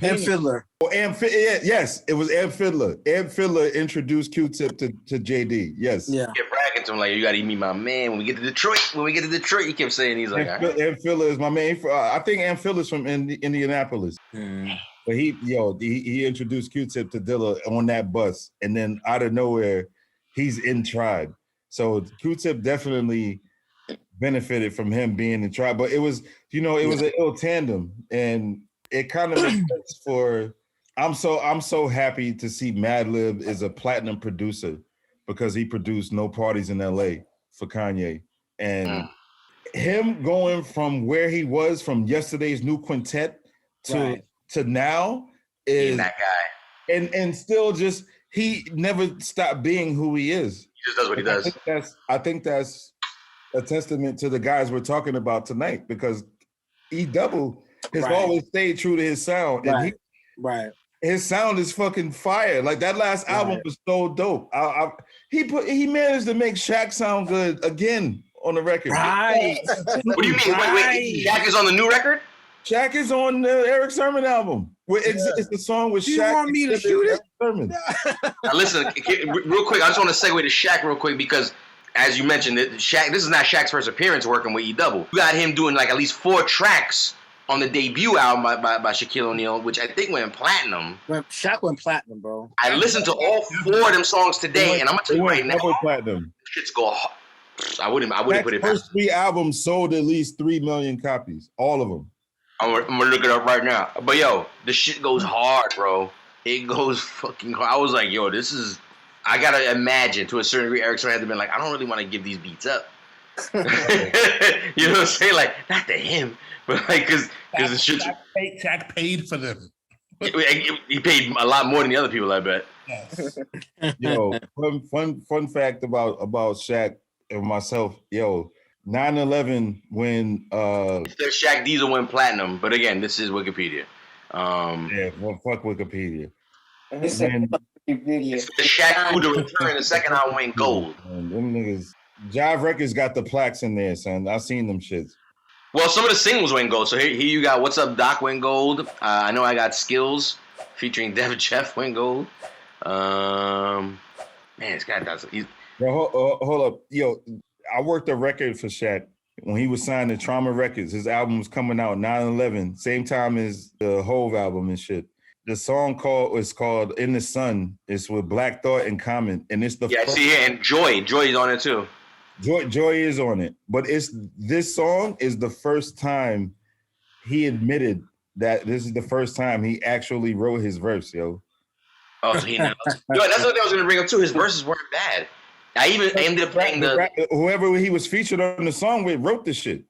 Am Fiddler. Yes, it was Am Fiddler. Am Fiddler introduced Q-Tip to JD. Yes. Yeah. Kept bragging to him like, you gotta meet my man when we get to Detroit. He kept saying, he's like, Am Fiddler is my man. I think Am Fiddler's from Indianapolis. But he introduced Q-Tip to Dilla on that bus, and then out of nowhere, he's in Tribe. So Q-Tip definitely benefited from him being in Tribe. But it was an ill tandem, and it kind of makes sense for. I'm so happy to see Madlib is a platinum producer, because he produced No Parties in LA for Kanye, and him going from where he was from Yesterday's New Quintet to now is that guy, and still just he never stopped being who he is. He just does what he does. I think that's a testament to the guys we're talking about tonight, because E-Double has always stayed true to his sound. And his sound is fucking fire. Like that last album was so dope. He managed to make Shaq sound good again on the record. Right. What do you mean? Wait, Shaq is on the new record? Shaq is on the Eric Sermon album. It's the song with Shaq. You want me to shoot it? Now listen, real quick, I just want to segue to Shaq real quick, because as you mentioned, Shaq, this is not Shaq's first appearance working with E-Double. You got him doing like at least 4 tracks on the debut album by Shaquille O'Neal, which I think went platinum. Shaq went platinum, bro. I listened to all 4 of them songs today, and I'm gonna tell you right now, platinum. Shit's go hard. I wouldn't put it past. First 3 albums sold at least 3 million copies, all of them. I'm gonna look it up right now. But yo, the shit goes hard, bro. It goes fucking hard. I was like, yo, I gotta imagine to a certain degree, Eric had to be like, I don't really want to give these beats up. You know what I'm saying? Like, not to him, but like, because the shit. Shaq paid for them. He paid a lot more than the other people, I bet. Yes. Yo, fun fact about Shaq and myself. Yo, 9/11 when Shaq Diesel went platinum, but again, this is Wikipedia. Fuck Wikipedia. It's the Shaq who to return. The second album went gold. Man, them niggas, Jive Records got the plaques in there, son. I seen them shits. Well, some of the singles went gold. So here you got What's Up Doc went gold. I know I got Skills featuring Dev Jeff went gold. Man, this guy does. Hold up, yo. I worked a record for Shaq when he was signed to Trauma Records. His album was coming out 9/11, same time as the Hove album and shit. The song was called In the Sun. It's with Black Thought and Common, and it's the I see here, and Joy is on it too. Joy is on it, but this song is the first time he admitted that this is the first time he actually wrote his verse, yo. Oh, so he knows. Yo, that's what I was gonna bring up too. His verses weren't bad. I even ended up playing whoever he was featured on the song with wrote the shit.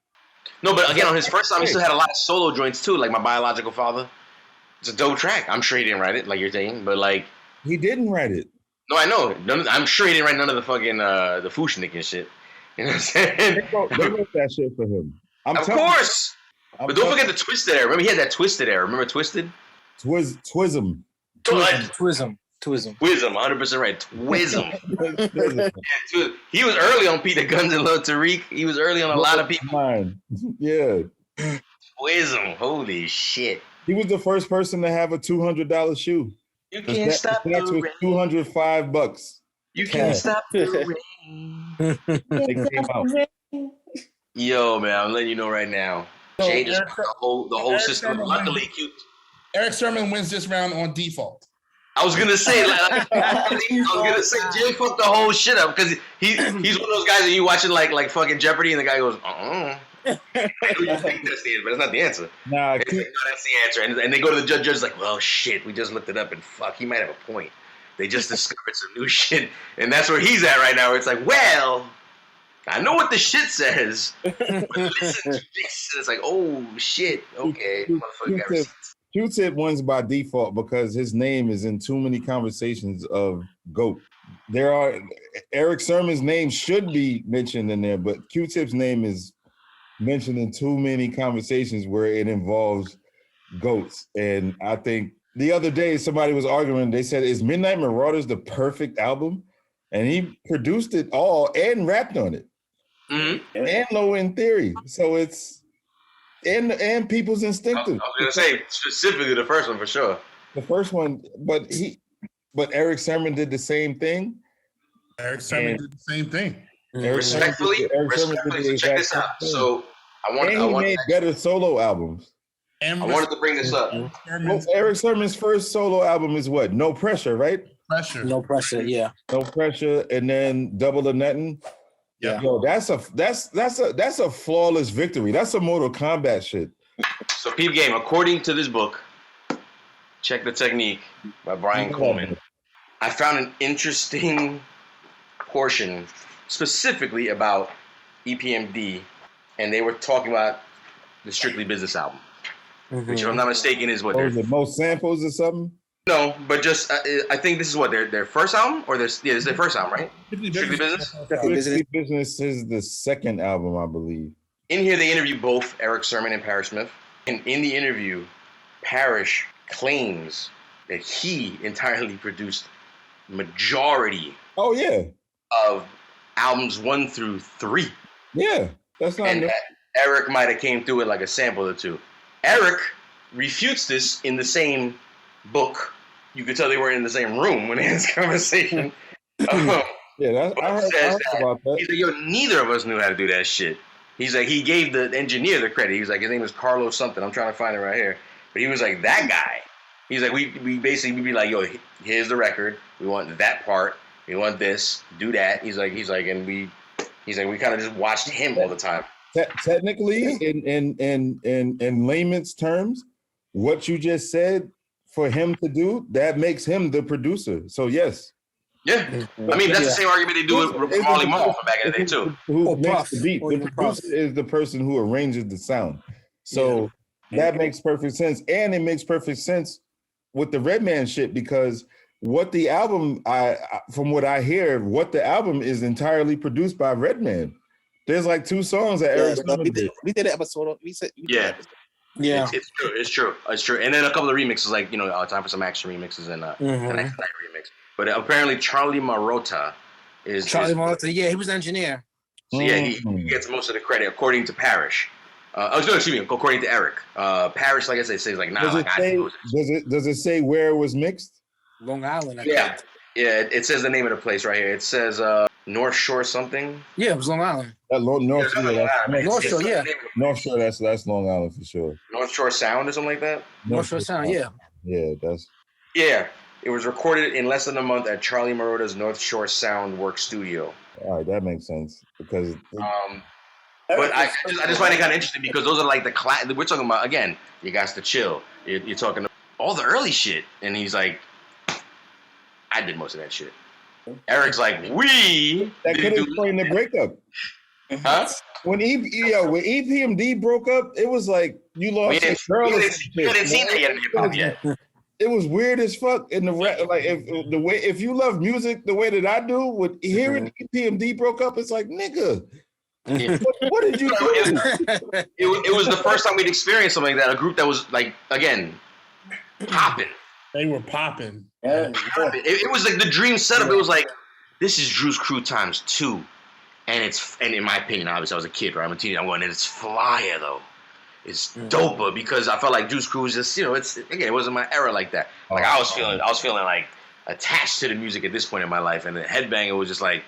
No, but again, on his first time, he still had a lot of solo joints too, like My Biological Father. It's a dope track. I'm sure he didn't write it, like you're saying, but like he didn't write it. No, I know. I'm sure he didn't write none of the fucking the Fushnik and shit. You know what I'm saying? They wrote that shit for him. Of course. But don't forget the Twisted era. Remember, he had that Twisted era. Remember Twisted? Twism. 100% right. Twism. He was early on Peter Guns and Lil Tariq. He was early on a lot of people. Yeah. Twism. Holy shit. He was the first person to have a $200 shoe. You can't stop the That's with rain. $205. You can't stop the rain. They came out. Yo, man, I'm letting you know right now. So Jay just Eric- fucked the whole Eric system. Sermon Luckily, wins. Eric Sermon wins this round on default. I was gonna say, Jay fucked the whole shit up because he's one of those guys that you watching like fucking Jeopardy, and the guy goes, I know you think that's the answer, but it's not the answer. Nah, It's like, no, that's the answer, and they go to the judge. Like, well, shit, we just looked it up, and fuck, he might have a point. They just discovered some new shit, and that's where he's at right now. Where it's like, well, I know what the shit says, but listen to this. And it's like, oh shit, okay, motherfucker got receipts. Q-Tip wins by default because his name is in too many conversations of GOAT. Eric Sermon's name should be mentioned in there, but Q-Tip's name is mentioned in too many conversations where it involves GOATs. And I think the other day somebody was arguing, they said, is Midnight Marauders the perfect album? And he produced it all and rapped on it. Mm-hmm. And Low End Theory. So it's and People's Instinctive. I was gonna say specifically the first one for sure. The first one, but Eric Sermon did the same thing. Eric Sermon did the same thing. Respectfully, so check this out. So I made better solo albums. I wanted to bring this up. Well, Eric Sermon's first solo album is what? No Pressure, right? No Pressure, yeah. No Pressure, and then Double or Nothing. Yeah. Yo, that's a flawless victory. That's a Mortal Kombat shit. So Peep Game, according to this book, Check the Technique by Brian Coleman, I found an interesting portion specifically about EPMD, and they were talking about the Strictly Business album, which, if I'm not mistaken, is what the most samples or something. No, but just I think this is what their first album, or this is their first album, right? Strictly Business. Strictly Business is the second album, I believe. In here, they interview both Eric Sermon and Parrish Smith, and in the interview, Parrish claims that he entirely produced majority. Oh yeah. Of albums 1 through 3. Yeah, that's not. And that Eric might have came through it like a sample or two. Eric refutes this in the same book. You could tell they were in the same room when they had this conversation. Yeah, I heard about that. He's like, yo, neither of us knew how to do that shit. He's like, he gave the engineer the credit. He was like, his name is Carlos something. I'm trying to find it right here. But he was like, that guy. He's like, we basically we'd be like, yo, here's the record. We want that part. We want this. Do that. He's like, and we kind of just watched him all the time. Technically, in layman's terms, what you just said for him to do, that makes him the producer. So yes. Yeah, I mean that's the same argument they do with Marley Marl from back in the day too. Who makes the beat? The producer is the person who arranges the sound. So that makes perfect sense, and it makes perfect sense with the Redman shit because what the album, from what I hear, what the album is entirely produced by Redman. There's like 2 songs that Eric did. We did an episode. Yeah. It's true. And then a couple of remixes, like Time for Some Action remixes and Tonight's Night remix. But apparently Charlie Marotta is Marotta. Yeah, he was an engineer. So yeah, he gets most of the credit according to Parrish. According to Eric. Parrish, like I said, says like, nah. Does it say where it was mixed? Long Island. Yeah. It says the name of the place right here. It says North Shore something. Yeah, it was Long Island. North Shore, yeah. North Shore, that's Long Island for sure. North Shore Sound or something like that? North Shore Sound, yeah. Yeah, that's... Yeah, it was recorded in less than a month at Charlie Marotta's North Shore Sound Work Studio. All right, that makes sense because... but I just find it kind of interesting because those are like the we're talking about, again, You Got to Chill. You're talking about all the early shit. And he's like, I did most of that shit. Eric's like, that could explain the breakup. Huh? When EPMD broke up, it was like you lost a girl. You didn't see that yet in hip hop yet. It was weird as fuck in the like if you love music the way that I do, with hearing EPMD broke up, it's like nigga. Yeah. What did you do? It was the first time we'd experienced something like that. A group that was like, again, popping. They were popping. Yeah. It was like the dream setup. It was like, this is Drew's Crew times 2. And in my opinion, obviously I was a kid, right? I'm a teenager. I'm going, and it's flyer though. is doper because I felt like Juice Crew was just, it wasn't my era like that. Like I was feeling like attached to the music at this point in my life, and the Headbanger was just like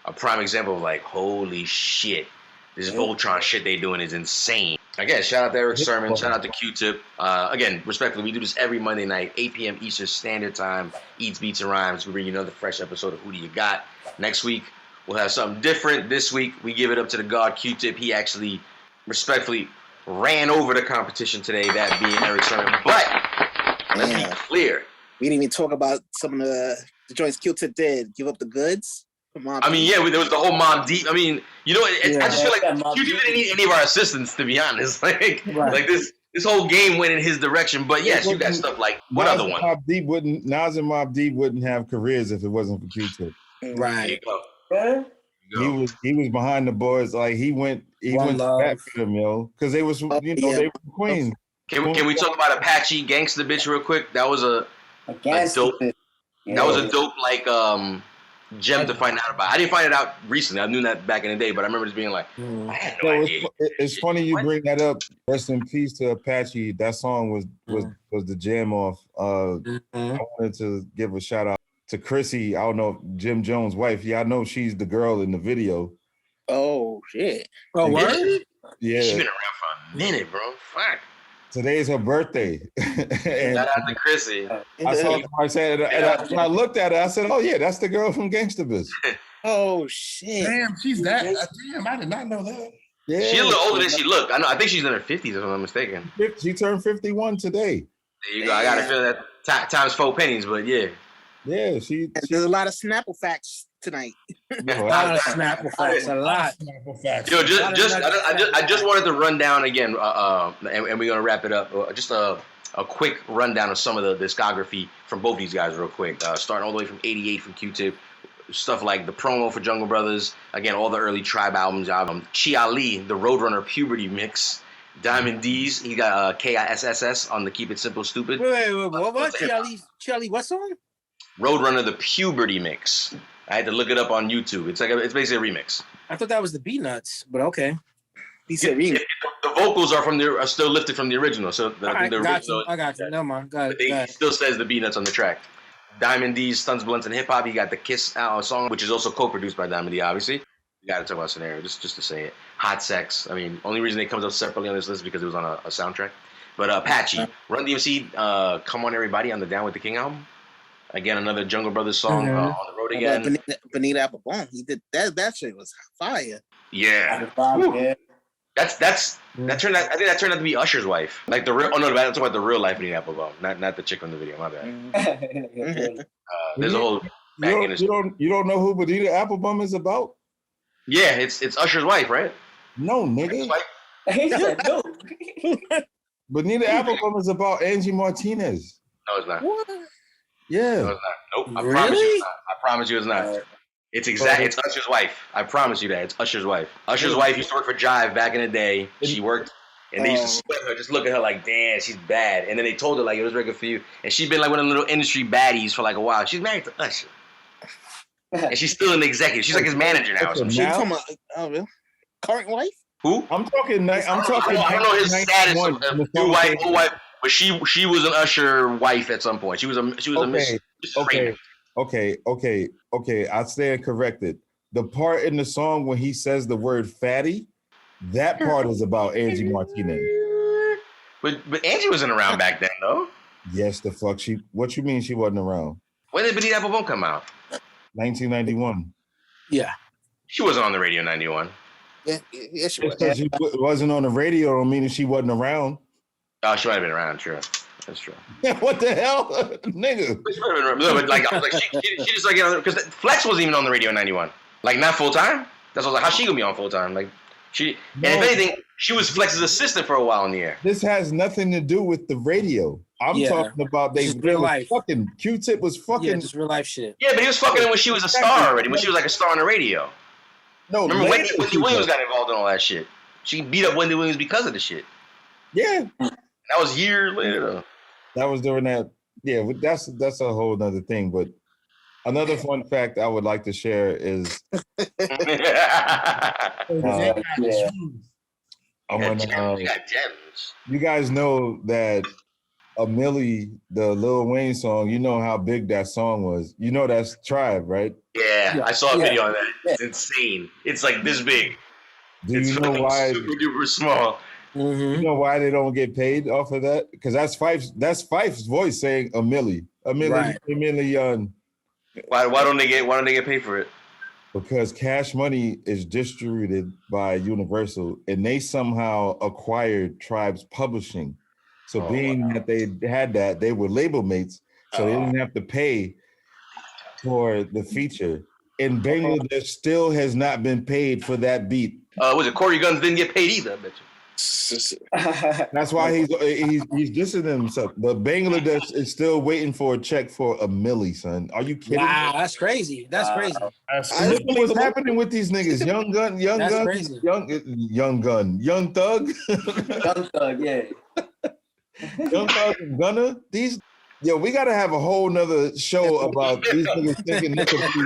a prime example of like, holy shit, this Voltron shit they doing is insane. Again, shout out to Eric Sermon, shout out to Q-Tip. Again, respectfully, we do this every Monday night, 8 p.m. Eastern Standard Time. Eats, Beats, and Rhymes. We bring you another fresh episode of Who Do You Got? Next week, we'll have something different. This week, we give it up to the God Q-Tip. He actually, respectfully, ran over the competition today, that being Eric Sermon. But let's be clear. We didn't even talk about some of the joints Q-Tip did. Give up the goods. I mean, yeah, there was the whole Mobb Deep. I mean, I just feel like Q-Tip didn't need any of our assistance, to be honest. Like this whole game went in his direction. But yes, you got stuff like what other one? Nas and Mobb Deep wouldn't have careers if it wasn't for Q-Tip. Right. He was behind the boys. Like he went back to them, because they was they were Queens. Can we talk about Apache Gangsta Bitch real quick? That was a dope. That was a dope gem to find out about. I didn't find it out recently. I knew that back in the day, but I remember just being like, I had no idea. It's funny you bring that up. Rest in peace to Apache. That song was the jam off. I wanted to give a shout out to Chrissy. I don't know, Jim Jones' wife. Yeah, I know she's the girl in the video. Oh shit! Oh, word? Yeah, she's been around for a minute, bro. Fuck. Today's her birthday. Shout out to Chrissy. I saw somebody say it, and when I looked at her, I said, "Oh yeah, that's the girl from Gangsta Biz." Oh shit! Damn, she's that. Damn, I did not know that. Yeah, she's a little older than she looked. I think she's in her 50s, if I'm not mistaken. She turned 51 today. There you go. I got to feel that times 4 pennies, but yeah. Yeah, there's a lot of Snapple facts tonight. A lot of Snapple facts, a lot. Yo, I just wanted to run down again, and we're gonna wrap it up. Just a quick rundown of some of the discography from both these guys, real quick. Starting all the way from '88 from Q-Tip, stuff like the promo for Jungle Brothers. Again, all the early Tribe albums. Chi Ali, the Roadrunner Puberty mix. Diamond D's, he got KISSS on the Keep It Simple Stupid. Wait, what? Chi Ali, what song? Roadrunner, the Puberty mix. I had to look it up on YouTube. It's basically a remix. I thought that was the B-Nuts, but okay. He said remix. The vocals are still lifted from the original. So I got you. No man, got it. It still says the B-Nuts on the track. Diamond D's, Stunts, Blunts, and Hip Hop. You got the Kiss song, which is also co-produced by Diamond D, obviously. You got to talk about Scenario, just to say it. Hot Sex. I mean, only reason it comes up separately on this list is because it was on a soundtrack. But Apache, Run DMC, Come On Everybody on the Down with the King album. Again, another Jungle Brothers song on the road again. Bonita Applebone. He did that shit was fire. Yeah. That turned out to be Usher's wife. Like the real. Oh no, I'm talking about the real life Bonita Applebone, not the chick from the video. My bad. There's a whole. You don't know who Bonita Applebone is about? Yeah, it's Usher's wife, right? No, nigga. He said no. Bonita Applebone is about Angie Martinez. No, it's not. What? Yeah. No, it's not. Nope. Really? I promise you it's not. It's It's Usher's wife. I promise you that. It's Usher's wife. Usher's wife used to work for Jive back in the day. She worked, and they used to sweat her, just look at her like, damn, she's bad. And then they told her, like, it was regular for you. And she'd been like one of the little industry baddies for like a while. She's married to Usher. And she's still an executive. She's like his manager now. Really? Current wife? Who? I'm talking. I don't know his status of new wife, old wife. But she was an Usher wife at some point. She was a Miss Okay. I stand corrected. The part in the song when he says the word fatty, that part is about Angie Martinez. But Angie wasn't around back then, though. Yes, the fuck. What you mean she wasn't around? When did Bonita Applebone come out? 1991. Yeah. She wasn't on the radio in 91. Yeah, she was. Because she wasn't on the radio don't mean that she wasn't around. Oh, she might have been around, sure. That's true. What the hell, nigga? No, but like, I was like, she just like, because Flex wasn't even on the radio in 91. Like, not full time. That's what I was like, how's she gonna be on full time? Like, and if anything, she was Flex's assistant for a while in the air. This has nothing to do with the radio. I'm talking about real life. Fucking Q-Tip was fucking. Yeah, just real life shit. Yeah, but he was fucking when she was a star already. When she was like a star on the radio. No, remember Wendy Williams got involved in all that shit. She beat up Wendy Williams because of the shit. Yeah. That was years later though. That was during that. Yeah, but that's a whole nother thing. But another fun fact I would like to share is I want You got gems. You guys know that a Millie, the Lil Wayne song, you know how big that song was. You know that's Tribe, right? Yeah, I saw a video on that. It's insane. It's like this big. Do you know why? Super duper small. You know why they don't get paid off of that? Because that's Fife's voice saying a million. Right. A million. Why don't they get paid for it? Because Cash Money is distributed by Universal, and they somehow acquired Tribe's publishing. So that they had that, they were label mates, so they didn't have to pay for the feature. And Bangladesh still has not been paid for that beat. Was it Corey Guns didn't get paid either? I bet you. That's why he's dissing himself. But Bangladesh is still waiting for a check for a milli, son. Are you kidding? Wow, that's crazy. That's crazy. Look at what's happening with these niggas. Young Thug. Young Thug, yeah. Young Thug and Gunna. We gotta have a whole nother show about these niggas thinking they could be.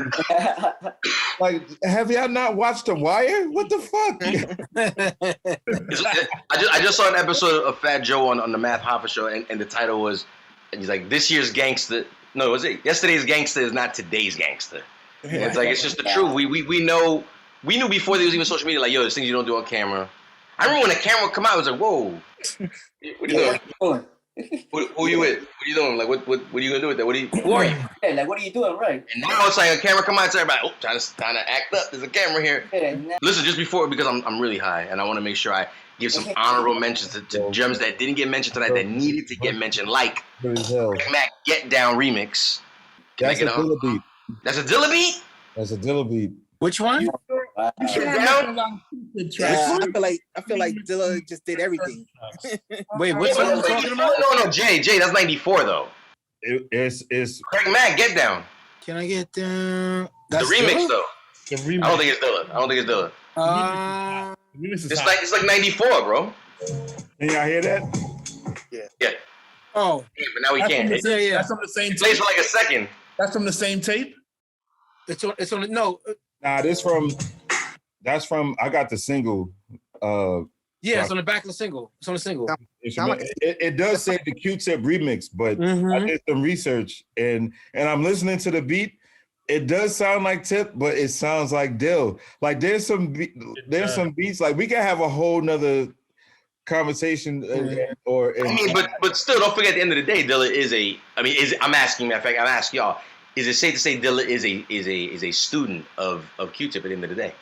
Like, have y'all not watched The Wire? What the fuck? I just saw an episode of Fat Joe on the Math Hoffa show, and the title was, he's like, this year's gangster. No, was it yesterday's gangster is not today's gangster. And it's like, it's just the truth. We knew before there was even social media, like, yo, there's things you don't do on camera. I remember when the camera come out, I was like, whoa. What are you doing? Who you with? What are you doing? Like, what are you gonna do with that? Who are you? Yeah, like, what are you doing, right? And now it's like a camera come out, to everybody, trying to act up. There's a camera here. Listen, just before, because I'm really high, and I want to make sure I give some honorable mentions to gems that didn't get mentioned tonight that needed to get mentioned, like Mac Get Down remix. That's a Dilla beat. That's a Dilla beat? That's a Dilla beat. Which one? I feel like Dilla just did everything. Wait, which one are you talking about? No, Jay, that's 94 though. It's Craig Mack, Get Down. Can I get down? That's the remix Dilla? though. The remix. I don't think it's Dilla. It's like 94, bro. Can y'all hear that? Yeah. Oh. Yeah, but now we can't. Yeah. That's from the same tape. Plays for like a second. That's from the same tape? It's on no. Nah, that's from I got the single. Yeah, it's on the back of the single. It's on the single. It does say the Q-Tip remix, but I did some research and I'm listening to the beat. It does sound like Tip, but it sounds like Dill. Like there's some beats like we can have a whole nother conversation but still don't forget at the end of the day, Dilla is I'm asking y'all, is it safe to say Dilla is a student of Q-Tip at the end of the day?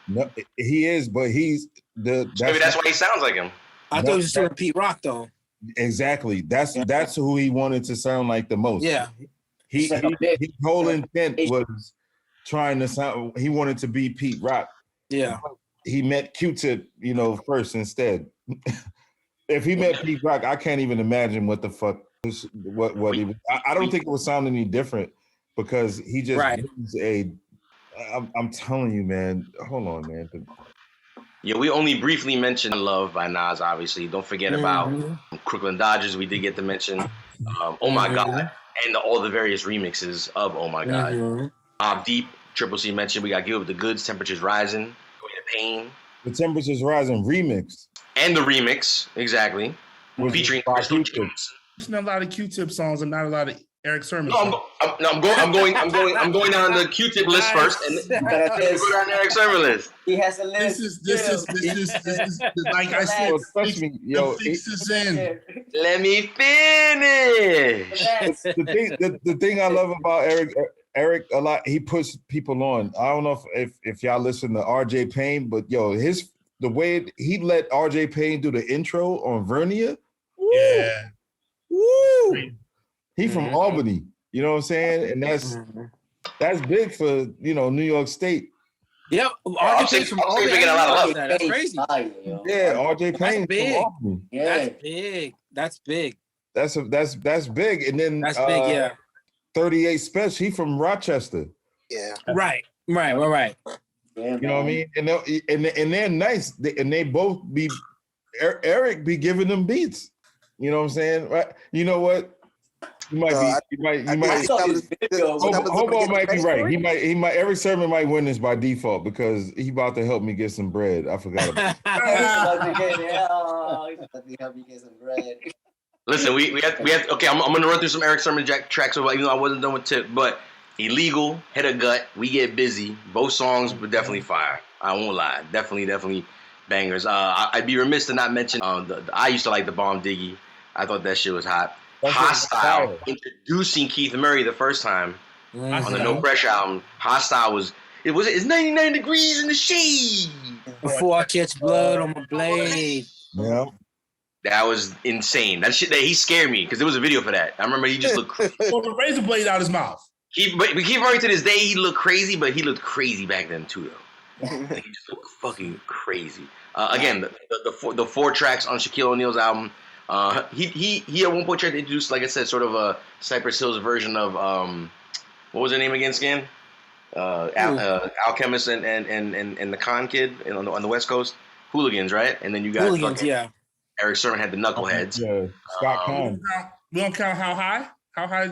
No, he is, but he's maybe that's why he sounds like him. I thought he was doing Pete Rock though. Exactly. That's who he wanted to sound like the most. Yeah. His whole intent was trying to sound. He wanted to be Pete Rock. Yeah. He met Q-Tip, first instead. If he met Pete Rock, I can't even imagine what the fuck what he was. I don't think it would sound any different because he just was I'm telling you, man. Hold on, man. Yeah, we only briefly mentioned Love by Nas, obviously. Don't forget about CROOKLYN Dodgers. We did get to mention Oh My God and all the various remixes of Oh My God. Deep, Triple C mentioned. We got Give Up the Goods, Temperatures Rising, Going to Pain. The Temperatures Rising remix. And the remix, exactly. Featuring Crystal Jones. There's not a lot of Q-Tip songs and not a lot of Eric Sermon. I'm going down the Q-Tip list first, and then go down the Eric Sermon list. He has a list. This is like I said. The fix is in. Let me finish. The thing I love about Eric a lot, he puts people on. I don't know if y'all listen to RJ Payne, but the way he let RJ Payne do the intro on Vernia. Yeah. Woo! He from Albany, you know what I'm saying? And that's big for, New York State. Yeah, RJ Payne's from Albany. Getting a lot of love. That's crazy. Yeah, RJ Payne's from Albany. Yeah. That's big. That's big. And then that's big, yeah. 38 Special, he from Rochester. Yeah. Right. Yeah, you know what I mean? And they're nice. And they both be Eric be giving them beats. You know what I'm saying? Right? You know what? You might be. You might. Hobo might be right. He might. Eric Sermon might win this by default because he about to help me get some bread. I forgot about it. He's about to help me get some bread. Listen, we have. Okay, I'm gonna run through some Eric Sermon tracks. Even though I wasn't done with Tip, but Illegal, Hit a Gut, We Get Busy. Both songs were definitely fire. I won't lie. Definitely bangers. I'd be remiss to not mention. I used to like the Bomb Diggy. I thought that shit was hot. Hostile, introducing Keith Murray the first time on the No Pressure album. Hostile it's 99 degrees in the shade. Before I catch blood on my blade. Yeah. That was insane. That shit, he scared me because there was a video for that. I remember he just looked crazy. Well, the razor blade out his mouth. Keith Murray to this day, he looked crazy, but he looked crazy back then too, though. He just looked fucking crazy. Again, the 4 tracks on Shaquille O'Neal's album. He at one point tried to introduce, like I said, sort of a Cypress Hill's version of what was her name again, Skin? Alchemist and the Con Kid on the West Coast, Hooligans, right? And then you got Hooligans, yeah. Eric Sermon had the Knuckleheads. Scott Conn. We don't count How High. How High?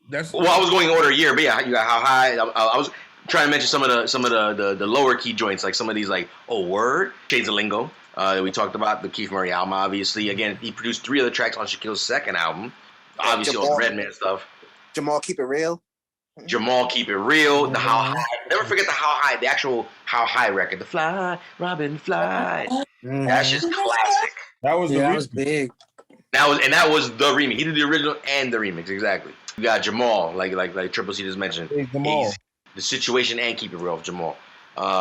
That's well, I was going in order of year, but yeah, you got How High. I was trying to mention some of the lower key joints, like some of these, like Word, Shades of Lingo. We talked about the Keith Murray album, obviously. Again, he produced 3 other tracks on Shaquille's second album. Obviously, all the Redman stuff. Jamal, Keep It Real. Keep It Real. The How High. Never forget the How High, the actual How High record. The Fly, Robin, Fly. That's just classic. That was big. That was the remix. He did the original and the remix, exactly. You got Jamal, like Triple C just mentioned. Hey, Jamal. The Situation and Keep It Real of Jamal.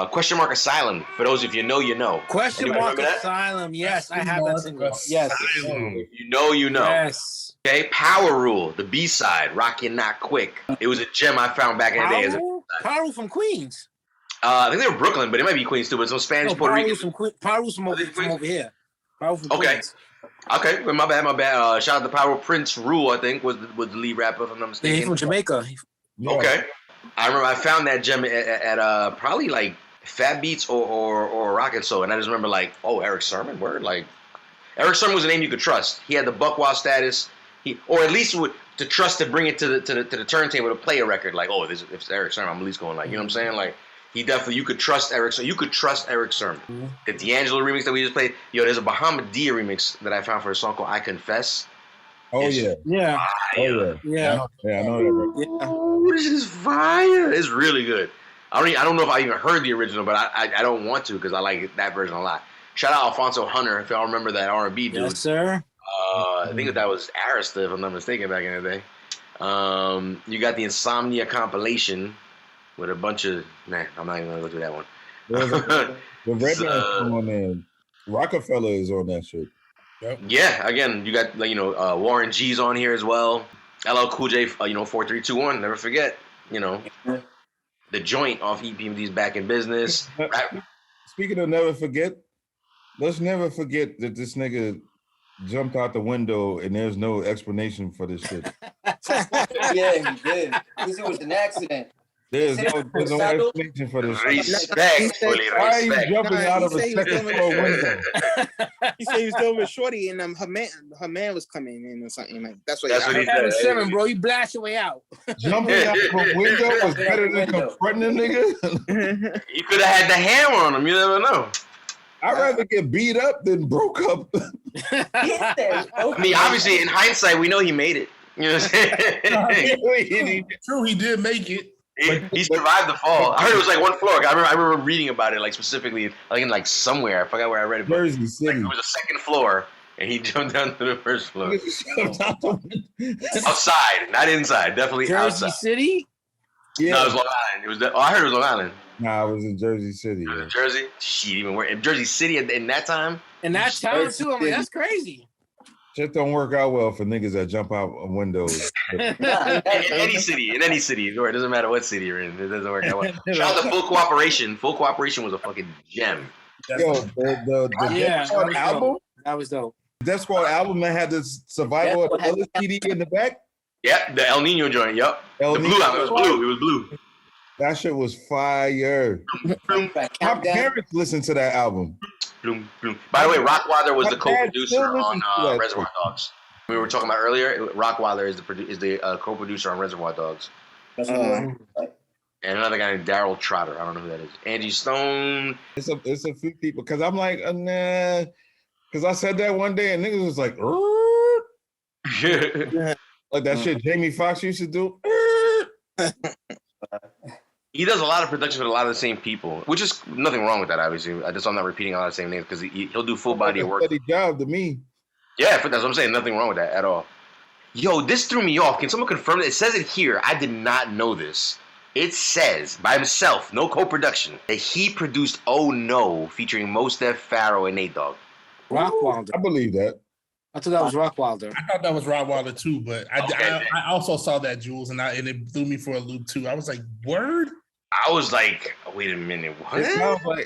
Question mark Asylum. For those if you know, you know. Question mark Asylum. Yes, I have that single. Yes. You know. Yes. Okay. Power Rule, the B-side, Rock You Not Quick. It was a gem I found back in the day. Power Rule from Queens. I think they were Brooklyn, but it might be Queens too. But some Spanish Puerto Rican. Power Rule's from over here. Power from Queens. Okay. Well, my bad. Shout out to Power Prince Rule. I think was the lead rapper, if I'm not mistaken. Yeah, he's from Jamaica. Okay. I remember I found that gem at probably like Fat Beats or Rocket Soul, and I just remember like, oh, Eric Sermon, word, like Eric Sermon was a name you could trust. He had the Buckwild status, or at least to trust to bring it to the turntable to play a record. Like, oh, if it's Eric Sermon, I'm at least going like, you know what I'm saying? Like, he definitely, you could trust Eric. So you could trust Eric Sermon. Mm-hmm. The D'Angelo remix that we just played, there's a Bahamadia remix that I found for a song called I Confess. Oh yeah. Yeah. Oh yeah. Yeah, I know that. Oh, this is fire. It's really good. I don't know if I even heard the original, but I don't want to because I like that version a lot. Shout out Alfonso Hunter, if y'all remember that R&B dude. Yes, sir. I think that was Arista, if I'm not mistaken, back in the day. You got the Insomnia compilation with a bunch of I'm not even gonna go through that one. The Redman on there. Rockefeller is on that shit. Yep. Yeah, again, you got Warren G's on here as well. LL Cool J, 4321. Never forget, the joint off EPMD's Back in Business. Speaking of never forget, let's never forget that this nigga jumped out the window and there's no explanation for this shit. Yeah, he did. Because it was an accident. There's no explanation for this. Respect. Why are you jumping out of a second floor window? He said he was dealing with Shorty and her man was coming in or something like that's what he said. 7, bro. You blast your way out. Jumping out of a window was better than confronting a nigga. You could have had the hammer on him. You never know. I'd rather get beat up than broke up. I mean, obviously, in hindsight, we know he made it. You know what I'm saying? True, he did make it. He survived the fall. I heard it was like one floor. I remember reading about it, like specifically, like in like somewhere. I forgot where I read it. Jersey City. It was a second floor, and he jumped down to the first floor. Outside, not inside. Definitely Jersey outside. Jersey City? Yeah. No, it was Long Island. I heard it was Long Island. Nah, it was in Jersey City. It was in Jersey? Shit, even worse. In Jersey City in that time? In that town, too? I mean, that's crazy. Shit don't work out well for niggas that jump out of windows. in any city. It doesn't matter what city you're in. It doesn't work out well. Shout out to Full Cooperation. Full Cooperation was a fucking gem. Yo, the Death Squad album? That was dope. Death Squad album that had the Survival of the Other CD in the back? Yep, the El Nino joint, yep. The blue album, it was blue. That shit was fire. My parents listened to that album. By the way, Rockwilder was the co-producer on Reservoir Dogs. We were talking about earlier. Rockwilder is the co-producer on Reservoir Dogs. Uh, And another guy named Daryl Trotter. I don't know who that is. Angie Stone. It's a few people because I'm like, nah. Because I said that one day and niggas was like, like that shit Jamie Foxx used to do. He does a lot of production with a lot of the same people, which is nothing wrong with that, obviously. I'm not repeating a lot of the same names because he'll do full body of work. Steady job to me. Yeah, that's what I'm saying. Nothing wrong with that at all. Yo, this threw me off. Can someone confirm that? It says it here. I did not know this. It says, by himself, no co-production, that he produced Oh No, featuring Mos Def, Pharaoh, and Nate Dogg. Rockwilder. I believe that. I thought that was Rockwilder. I thought that was Rockwilder too, but I also saw that, Jules, and it threw me for a loop too. I was like, word? I was like, wait a minute, what?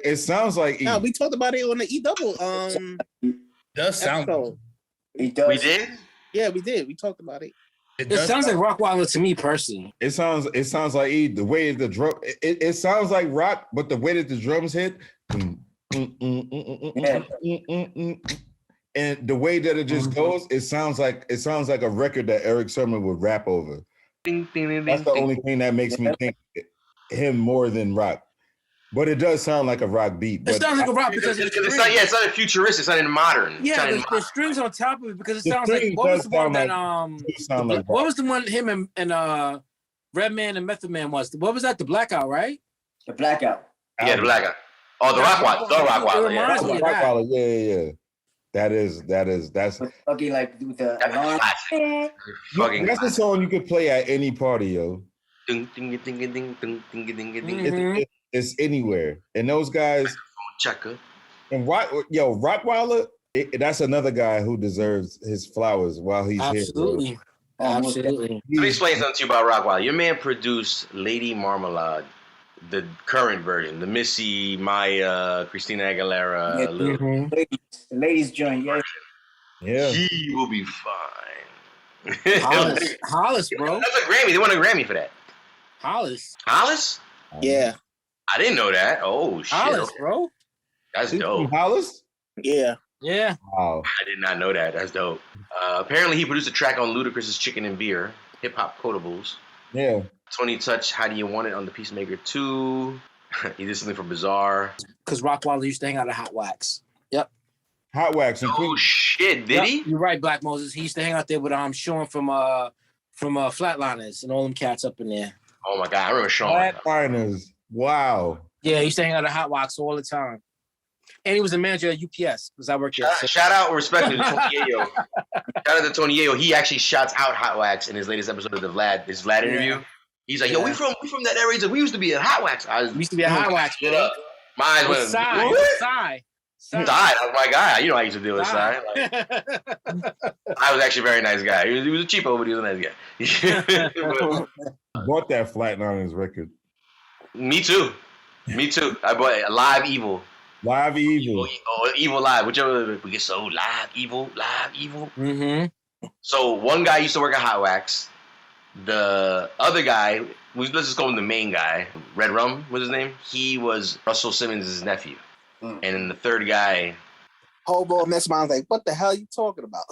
It sounds like No, we talked about it on the E-Double. Does sound. episode. He does. We did? Yeah, we did. We talked about it. It sounds like Rockwilder to me personally. It sounds like the way the drum. It sounds like rock, but the way that the drums hit, and the way that it just goes, it sounds like a record that Eric Sermon would rap over. That's the only thing that makes me think him more than rock. But it does sound like a rock beat. It sounds like a rock because it's not. Yeah, it's not futuristic. It's not in modern. Yeah, the strings on top of it because it sounds like what was the one that what was the one him and Redman and Method Man was? What was that? The Blackout, right? The Blackout. Yeah, the Blackout. Oh, the Rockwilder. The Rockwilder. Yeah. That's fucking like with the alarm. Fucking that's a song you could play at any party, yo. It's anywhere. And those guys checker. And Rockwilder, that's another guy who deserves his flowers while he's Absolutely. here. Absolutely. Let me explain something to you about Rockwilder. Your man produced Lady Marmalade, the current version, the Missy, Maya, Christina Aguilera, ladies joint, yeah. Yeah. He will be fine. Hollis, bro. That's a Grammy. They won a Grammy for that. Hollis? Yeah. I didn't know that. Oh shit. Hollis, bro. That's dope. Hollis? Yeah. Yeah. Wow. I did not know that. That's dope. Apparently, he produced a track on Ludacris's Chicken and Beer, Hip Hop Quotables. Yeah. Tony Touch, How Do You Want It on the Peacemaker 2. He did something for Bizarre. Because Rockwilder used to hang out at Hot Wax. Yep. Hot Wax. Oh shit, did he? You're right, Black Moses. He used to hang out there with Sean from Flatliners and all them cats up in there. Oh my god, I remember Sean. Flatliners. Wow. Yeah, he used to hang out at Hot Wax all the time. And he was a manager at UPS because I worked there. Shout out, respect to Tony Yayo. Shout out to Tony Yayo. He actually shouts out Hot Wax in his latest episode of his Vlad interview. He's like, yo, we from that area. He's like, we used to be at Hot Wax. We used to be at Hot Wax, bro. Mine was Sai. That was my guy. You know I used to deal with Sai. I was actually a very nice guy. He was a cheapo, but he was a nice guy. Bought that Flatliners record. Me too. I bought Live Evil. Live Evil. Evil Live. Whichever we get so Live Evil. Mm-hmm. So one guy used to work at Hot Wax. The other guy, let's just call him the main guy, Red Rum was his name. He was Russell Simmons' nephew. And then the third guy, Hobo mess around like, what the hell are you talking about?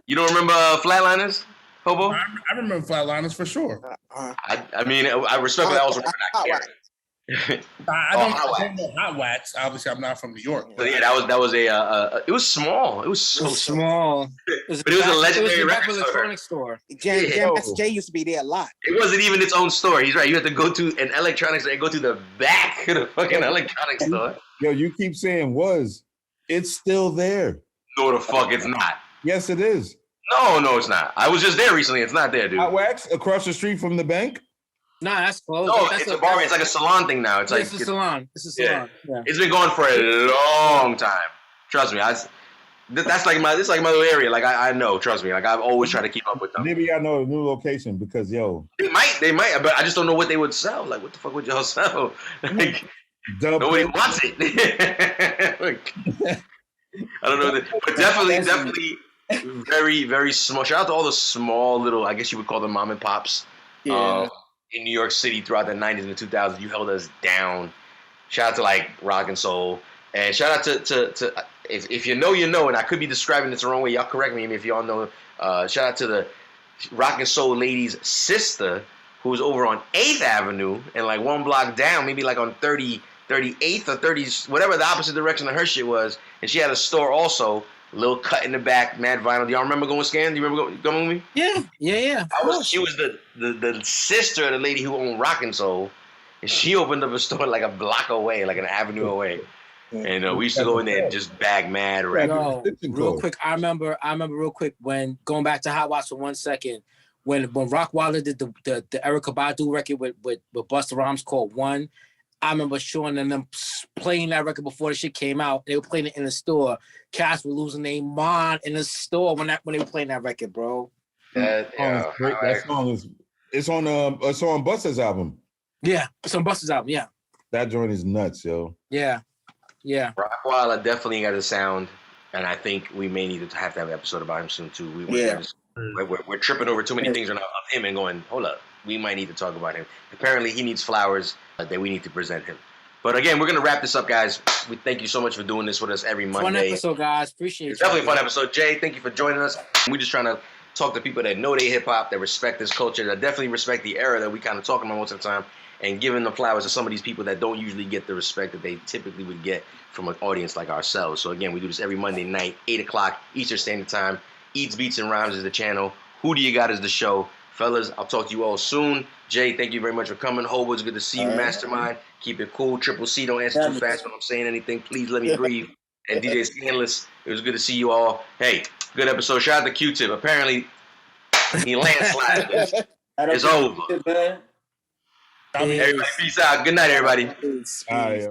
You don't remember Flatliners, Hobo? I remember Flatliners for sure. I mean, I respectfully also remember that character. I don't know Hot Wax. Obviously, I'm not from New York. But yeah, that was a. It was small. It was so small. But it was a legendary record electronic store. Jam J used to be there a lot. It wasn't even its own store. He's right. You had to go to an electronics store and go to the back of the fucking electronics store. Yo, you keep saying was. It's still there. No, the fuck it's not. Yes, it is. No, it's not. I was just there recently. It's not there, dude. Hot Wax across the street from the bank? Nah, that's closed. No, it's a bar. It's like a salon thing now. It's like it's a salon. It's a salon. Yeah. It's been going for a long time. Trust me. That's like my little area. Like I know. Trust me. Like I've always tried to keep up with them. Maybe I know a new location because yo, they might, but I just don't know what they would sell. Like what the fuck would y'all sell? Like nobody wants it. Like, I don't know, but definitely very, very small. Shout out to all the small little, I guess you would call them mom and pops. Yeah. In New York City throughout the 90s and the 2000s, you held us down. Shout out to like Rock and Soul, and shout out to if you know, you know, and I could be describing this the wrong way. Y'all correct me if y'all know. Shout out to the Rock and Soul lady's sister, who's over on 8th Avenue and like one block down, maybe like on 38th or 30th, whatever the opposite direction of her shit was. And she had a store also, a little cut in the back, mad vinyl. Do y'all remember going scan? Do you remember going with me? Yeah. She was the sister of the lady who owned Rock and Soul, and she opened up a store like a block away, like an avenue away. And we used to go in there and just bag mad records. Real quick, I remember real quick when going back to Hot Watch for 1 second, when Rockwilder did the Erykah Badu record with Busta Rhymes called One. I remember Sean and them playing that record before the shit came out. They were playing it in the store. Cats were losing their mind in the store when they were playing that record, bro. That song is it's on Busta's album. Yeah, it's on Busta's album. Yeah, that joint is nuts, yo. Yeah. Rockwilder definitely got a sound, and I think we may need to have an episode about him soon too. We're tripping over too many things right now of him and going, hold up, we might need to talk about him. Apparently, he needs flowers that we need to present him. But again, we're gonna wrap this up, guys. We thank you so much for doing this with us every Monday. Fun episode, guys. Appreciate it. It's definitely a fun episode. Jay, thank you for joining us. We're just trying to talk to people that know they hip hop, that respect this culture, that definitely respect the era that we kind of talking about most of the time, and giving the flowers to some of these people that don't usually get the respect that they typically would get from an audience like ourselves. So again, we do this every Monday night, 8 o'clock Eastern Standard Time. Eats, Beats, and Rhymes is the channel. Who Do You Got is the show. Fellas, I'll talk to you all soon. Jay, thank you very much for coming. Hobo, it's good to see you. Mastermind, keep it cool. Triple C, don't answer too fast when I'm saying anything. Please let me breathe. And DJ Scanless, it was good to see you all. Hey, good episode. Shout out to Q-Tip. Apparently, he landslide. It's over. Everybody, peace out. Good night, everybody. All right.